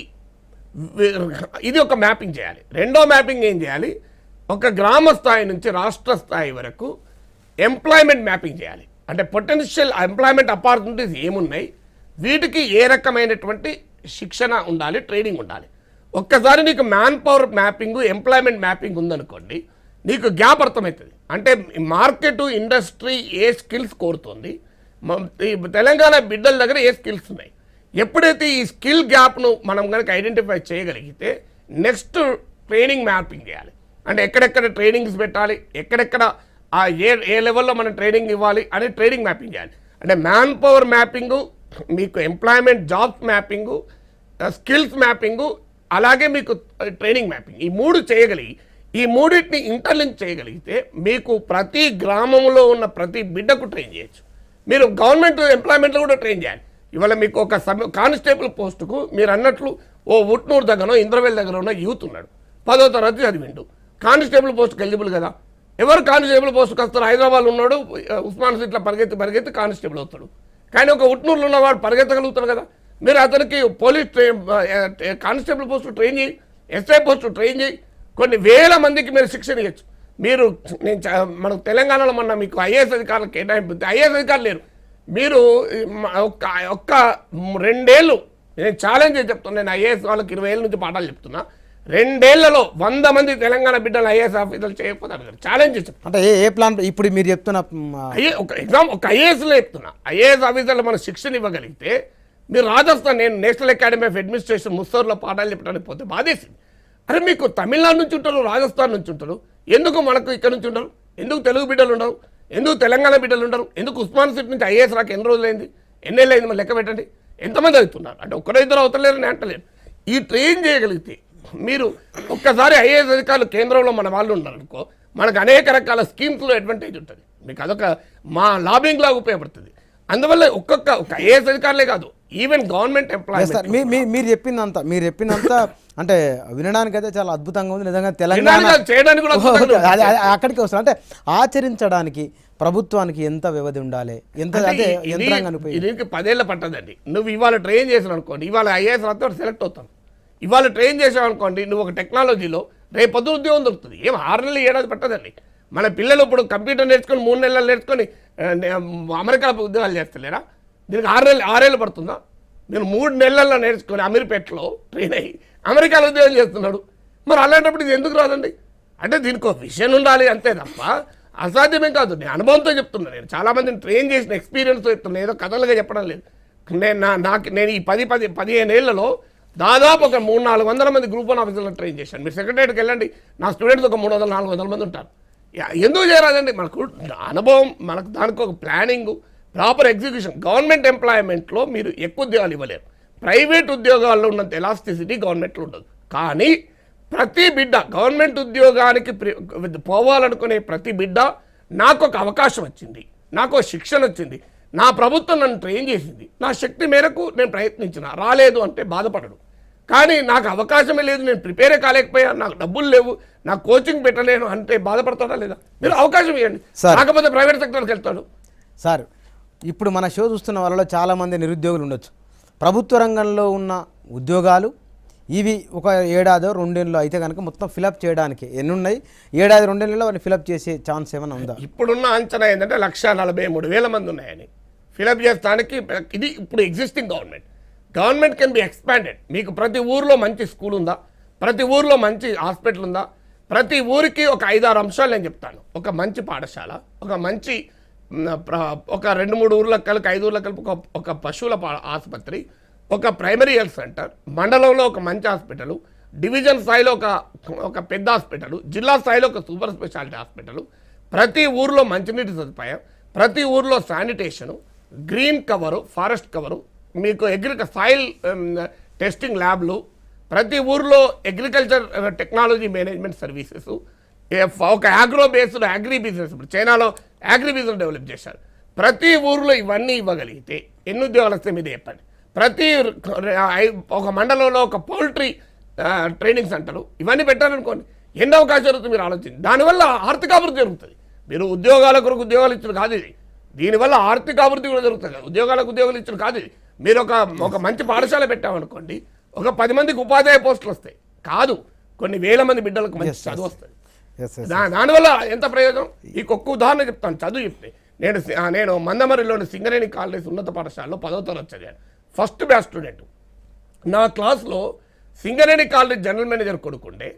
ఇది ఒక మ్యాపింగ్ చేయాలి. రెండో మ్యాపింగ్ ఏం చేయాలి, ఒక గ్రామ స్థాయి నుంచి రాష్ట్ర స్థాయి వరకు ఎంప్లాయ్మెంట్ మ్యాపింగ్ చేయాలి. అంటే పొటెన్షియల్ ఎంప్లాయ్మెంట్ ఆపర్చునిటీస్ ఏమున్నాయి, వీటికి ఏ రకమైనటువంటి శిక్షణ ఉండాలి, ట్రైనింగ్ ఉండాలి. ఒక్కసారి నీకు man power mapping, employment mapping ఉందనుకోండి, నీకు గ్యాప్ అర్థమవుతుంది. అంటే మార్కెట్, ఇండస్ట్రీ ఏ స్కిల్స్ కోరుతుంది, తెలంగాణ బిడ్డల దగ్గర ఏ స్కిల్స్ ఉన్నాయి. ఎప్పుడైతే ఈ స్కిల్ గ్యాప్ను మనం కనుక ఐడెంటిఫై చేయగలిగితే నెక్స్ట్ ట్రైనింగ్ మ్యాపింగ్ చేయాలి. అంటే ఎక్కడెక్కడ ట్రైనింగ్స్ పెట్టాలి, ఎక్కడెక్కడ ఏ లెవెల్లో మనం ట్రైనింగ్ ఇవ్వాలి అని ట్రైనింగ్ మ్యాపింగ్ చేయాలి. అంటే మ్యాన్ పవర్ మ్యాపింగు, మీకు employment jobs mapping, skills mapping, అలాగే మీకు ట్రైనింగ్ మ్యాపింగ్, ఈ మూడు చేయగలిగి ఈ మూడింటిని ఇంటర్లింక్ చేయగలిగితే మీకు ప్రతి గ్రామంలో ఉన్న ప్రతి బిడ్డకు ట్రైన్ చేయొచ్చు. మీరు గవర్నమెంట్ ఎంప్లాయ్మెంట్లో కూడా ట్రైన్ చేయాలి. ఇవాళ మీకు ఒక కానిస్టేబుల్ పోస్టుకు మీరు అన్నట్లు ఉట్నూరు దగ్గర, ఇంద్రవేల్ దగ్గర ఉన్న యూత్ ఉన్నాడు, 10వ తరగతి చదివిండు, కానిస్టేబుల్ పోస్టుకు ఎలిజిబుల్ కదా. ఎవరు కానిస్టేబుల్ పోస్టుకు వస్తారు? హైదరాబాద్లో ఉన్నాడు, ఉస్మాన్ సిటీలో పరిగెత్తి కానిస్టేబుల్ అవుతాడు. కానీ ఒక ఉట్నూరులో ఉన్నవాడు పరిగెత్తగలుగుతాడు కదా. మీరు అతనికి పోలీస్ కానిస్టేబుల్ పోస్టు ట్రైన్ చేయి, ఎస్ఐ పోస్టు ట్రైన్ చేయి, కొన్ని వేల మందికి మీరు శిక్షణ ఇవ్వచ్చు. మీరు మనకు తెలంగాణలో మొన్న మీకు ఐఏఎస్ అధికారులు కేటాయింపు, ఐఏఎస్ అధికారులు లేరు. మీరు ఒక్క 2 ఏళ్ళు నేను ఛాలెంజ్ చేసి చెప్తున్నా, నేను ఐఏఎస్ వాళ్ళకి 20 ఏళ్ళ నుంచి పాఠాలు చెప్తున్నా, 2 ఏళ్లలో 100 మంది తెలంగాణ బిడ్డలు ఐఏఎస్ ఆఫీసర్లు చేయకపోతారు. ఛాలెంజ్ చేసి అంటే ఏ ప్లాన్ ఇప్పుడు మీరు చెప్తున్న ఒక ఎగ్జామ్, ఒక ఐఏఎస్లో చెప్తున్నా, ఐఏఎస్ ఆఫీసర్లు మనం శిక్షణ ఇవ్వగలిగితే మీరు రాజస్థాన్, నేను నేషనల్ అకాడమీ ఆఫ్ అడ్మినిస్ట్రేషన్ ముస్తూరులో పాఠాలు చెప్పడానికి పోతే బాధేసింది. అరే మీకు తమిళనాడు నుంచి ఉంటారు, రాజస్థాన్ నుంచి ఉంటారు, ఎందుకు మనకు ఇక్కడ నుంచి ఉండరు? ఎందుకు తెలుగు బిడ్డలు ఉండరు? ఎందుకు తెలంగాణ బిడ్డలు ఉండరు? ఎందుకు ఉస్మాన్ సిటీ నుంచి ఐఏఎస్ రాక ఎన్ని రోజులైంది, ఎన్నేళ్ళు అయింది? మరి లెక్క పెట్టండి, ఎంతమంది అవుతున్నారు? అంటే ఒక్కరో ఇద్దరు అవుతలేరు నేను అంటలేను. ఈ ట్రైన్ చేయగలిగితే మీరు ఒక్కసారి ఐఏఎస్ అధికారులు కేంద్రంలో మన వాళ్ళు ఉన్నారనుకో, మనకు అనేక రకాల స్కీమ్స్లో అడ్వాంటేజ్ ఉంటుంది. మీకు అదొక మా లాబింగ్ లాగా ఉపయోగపడుతుంది. అందువల్ల ఒక ఐఏఎస్ అధికారులే కాదు, ఈవెన్ గవర్నమెంట్ ఎంప్లాయీస్. మీరు చెప్పిందంతా అంటే వినడానికి అయితే చాలా అద్భుతంగా ఉంది నిజంగా. తెలంగాణ చేయడానికి అక్కడికి వస్తుంది. అంటే ఆచరించడానికి ప్రభుత్వానికి ఎంత వ్యవధి ఉండాలి, ఎంత అంటే యంత్రాంగాన్ని దీనికి 10 ఏళ్ళ పట్టదండి. నువ్వు ఇవాళ ట్రైన్ చేసావు అనుకోండి, ఇవాళ ఐఏఎస్ రాత్రి సెలెక్ట్ అవుతాను. ఇవాళ ట్రైన్ చేసావు అనుకోండి, నువ్వు ఒక టెక్నాలజీలో రేపు పొద్దున ఉద్యోగం దొరుకుతుంది. ఏం 6 నెలలు 7 పట్టదండి. మన పిల్లలు ఇప్పుడు కంప్యూటర్ నేర్చుకొని 3 నెలలు నేర్చుకొని అమెరికాలో ఉద్యోగాలు చేస్తలేరా? దీనికి 6 ఏళ్ళు పడుతుందా? నేను 3 నెలల్లో నేర్చుకొని అమీర్పేటలో ట్రైన్ అయ్యి అమెరికాలో ఉద్యోగం చేస్తున్నాడు. మరి అలాంటప్పుడు ఇది ఎందుకు రాదండి? అంటే దీనికి ఒక విషయం ఉండాలి అంతే తప్ప అసాధ్యమే కాదు. నేను అనుభవంతో చెప్తున్నా, నేను చాలామందిని ట్రైన్ చేసిన ఎక్స్పీరియన్స్తో చెప్తున్నా, ఏదో కథలుగా చెప్పడం లేదు. నేను ఈ 15 ఏళ్లలో దాదాపు ఒక 300-400 మంది గ్రూప్ 1 ఆఫీసర్లను ట్రైన్ చేశాను. మీరు సెక్రటరీకి వెళ్ళండి, నా స్టూడెంట్స్ ఒక 300-400 మంది ఉంటారు. ఎందుకు చేయరాదండి? మనకు అనుభవం, మనకు దానికి ఒక ప్లానింగ్, ప్రాపర్ ఎగ్జిక్యూషన్. గవర్నమెంట్ ఎంప్లాయ్మెంట్లో మీరు ఎక్కువ ఉద్యోగాలు ఇవ్వలేరు. ప్రైవేట్ ఉద్యోగాల్లో ఉన్నంత ఎలాస్టిసిటీ గవర్నమెంట్లో ఉండదు. కానీ ప్రతి బిడ్డ గవర్నమెంట్ ఉద్యోగానికి పోవాలనుకునే ప్రతి బిడ్డ, నాకు ఒక అవకాశం వచ్చింది, నాకు శిక్షణ వచ్చింది, నా ప్రభుత్వం నన్ను ట్రైన్ చేసింది, నా శక్తి మేరకు నేను ప్రయత్నించిన, రాలేదు అంటే బాధపడడు. కానీ నాకు అవకాశమే లేదు, నేను ప్రిపేరే కాలేకపోయా, నాకు డబ్బులు లేవు, నాకు కోచింగ్ పెట్టలేను అంటే బాధపడతాడా లేదా? మీరు అవకాశం ఇవ్వండి, కాకపోతే ప్రైవేట్ సెక్టర్కి వెళ్తాడు. సార్ ఇప్పుడు మన షో చూస్తున్న వాళ్ళలో చాలామంది నిరుద్యోగులు ఉండొచ్చు. ప్రభుత్వ రంగంలో ఉన్న ఉద్యోగాలు ఇవి ఒక ఏడాదో రెండేళ్ళు అయితే కనుక మొత్తం ఫిలప్ చేయడానికి ఎన్ని ఉన్నాయి, ఏడాది రెండేళ్ళలో వాటిని ఫిలప్ చేసే ఛాన్స్ ఏమైనా ఉందా? ఇప్పుడున్న అంచనా ఏంటంటే 1,43,000 మంది ఉన్నాయని. ఫిలప్ చేస్తానికి ఇది ఇప్పుడు existing government can be expanded. మీకు ప్రతి ఊర్లో మంచి స్కూల్ ఉందా, ప్రతి ఊర్లో మంచి హాస్పిటల్ ఉందా, ప్రతి ఊరికి ఒక 5-6 అంశాలు నేను చెప్తాను. ఒక మంచి పాఠశాల, ఒక మంచి ఒక 2-3 ఊర్లకు కలిపి 5 ఊర్లకు కలిపి ఒక పశువుల ఆసుపత్రి, ఒక ప్రైమరీ హెల్త్ సెంటర్, మండలంలో ఒక మంచి హాస్పిటల్, డివిజన్ స్థాయిలో ఒక పెద్ద హాస్పిటల్, జిల్లా స్థాయిలో ఒక సూపర్ స్పెషాలిటీ హాస్పిటల్, ప్రతి ఊర్లో మంచినీటి సదుపాయం, ప్రతి ఊర్లో sanitation, green cover, forest cover, మీకు సాయిల్ టెస్టింగ్ ల్యాబ్లు, ప్రతి ఊర్లో అగ్రికల్చర్ టెక్నాలజీ మేనేజ్మెంట్ సర్వీసెస్, ఒక ఆగ్రో బేస్డ్ అగ్రి బిజినెస్. ఇప్పుడు చైనాలో అగ్రి బిజినెస్ డెవలప్ చేశారు. ప్రతి ఊర్లో ఇవన్నీ ఇవ్వగలిగితే ఎన్ని ఉద్యోగాలు వస్తే మీద చెప్పండి. ప్రతి ఒక మండలంలో ఒక పౌల్ట్రీ ట్రైనింగ్ సెంటరు, ఇవన్నీ పెట్టారనుకోండి, ఎన్ని అవకాశాలు జరుగుతుంది మీరు ఆలోచించి. దానివల్ల ఆర్థిక అభివృద్ధి జరుగుతుంది. మీరు ఉద్యోగాల కొరకు ఉద్యోగాలు ఇచ్చిన కాదు ఇది, దీనివల్ల ఆర్థిక అభివృద్ధి కూడా జరుగుతుంది. ఉద్యోగాలకు ఉద్యోగాలు ఇచ్చిన కాదు ఇది. మీరు ఒక మంచి పాఠశాల పెట్టామనుకోండి, ఒక 10 మందికి ఉపాధ్యాయ పోస్టులు వస్తాయి కాదు, కొన్ని వేల మంది బిడ్డలకు మంచి చదువు వస్తుంది. దానివల్ల ఎంత ప్రయోజనం. ఈ ఒక్క ఉదాహరణ చెప్తాను. చదువు చెప్తే నేను మందమరిలోని సింగరేణి కాలేజ్ ఉన్నత పాఠశాలలో 10వ తరగతి చదివాను. First batch student. నా క్లాస్లో సింగరేణి కాలేజ్ జనరల్ మేనేజర్ కొడుకుండే,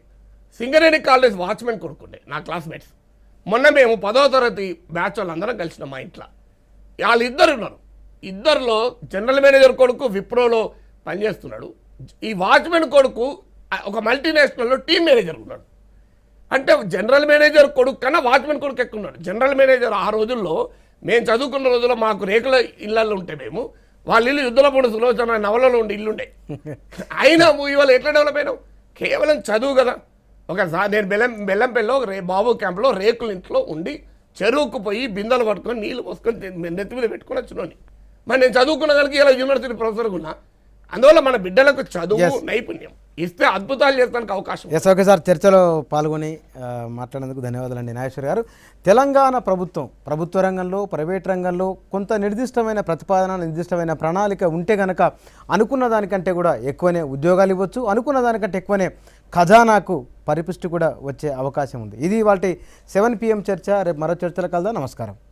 సింగరేణి కాలేజ్ వాచ్మెన్ కొడుకుండే నా క్లాస్మేట్స్. మొన్న మేము 10వ తరగతి బ్యాచ్ వాళ్ళందరం కలిసిన మా ఇంట్లో. వాళ్ళిద్దరు ఉన్నారు. ఇద్దరిలో జనరల్ మేనేజర్ కొడుకు విప్రోలో పనిచేస్తున్నాడు. ఈ వాచ్మెన్ కొడుకు ఒక మల్టీనేషనల్లో టీమ్ మేనేజర్ ఉన్నాడు. అంటే జనరల్ మేనేజర్ కొడుకు కన్నా వాచ్మెన్ కొడుకు ఎక్కువ ఉన్నాడు. జనరల్ మేనేజర్ ఆ రోజుల్లో మేము చదువుకున్న రోజుల్లో మాకు రేకుల ఇళ్ళల్లో ఉంటే మేము వాళ్ళ ఇల్లు యుద్ధలపూడి సులోచన నవలలో ఉండే ఇల్లుండే. అయినా ఇవాళ ఎట్లా డెవలప్ అయినావు? కేవలం చదువు కదా. ఒకసారి నేను బెల్లంపల్లిలో బాబు క్యాంప్లో రేకుల ఇంట్లో ఉండి చెరువుకు పోయి బిందెలు పట్టుకొని నీళ్ళు పోసుకొని నెత్తి మీద పెట్టుకొని వచ్చినోని. మరి నేను చదువుకున్న దానికి ఇలా యూనివర్సిటీ ప్రొఫెసర్గా ఉన్నా. అందువల్ల మన బిడ్డలకు చదువు నైపుణ్యం ఇస్తే అద్భుతాలు చేస్తానికి అవకాశం. ఓకే సార్, చర్చలో పాల్గొని మాట్లాడేందుకు ధన్యవాదాలండి నాగేశ్వర్ గారు. తెలంగాణ ప్రభుత్వ రంగంలో, ప్రైవేట్ రంగంలో కొంత నిర్దిష్టమైన ప్రతిపాదన, నిర్దిష్టమైన ప్రణాళిక ఉంటే కనుక అనుకున్న దానికంటే కూడా ఎక్కువనే ఉద్యోగాలు ఇవ్వచ్చు, అనుకున్న దానికంటే ఎక్కువనే ఖజానాకు పరిపుష్టి కూడా వచ్చే అవకాశం ఉంది. ఇది వాటి 7 PM చర్చ. రేపు మరో చర్చలో కలుద్దాం. నమస్కారం.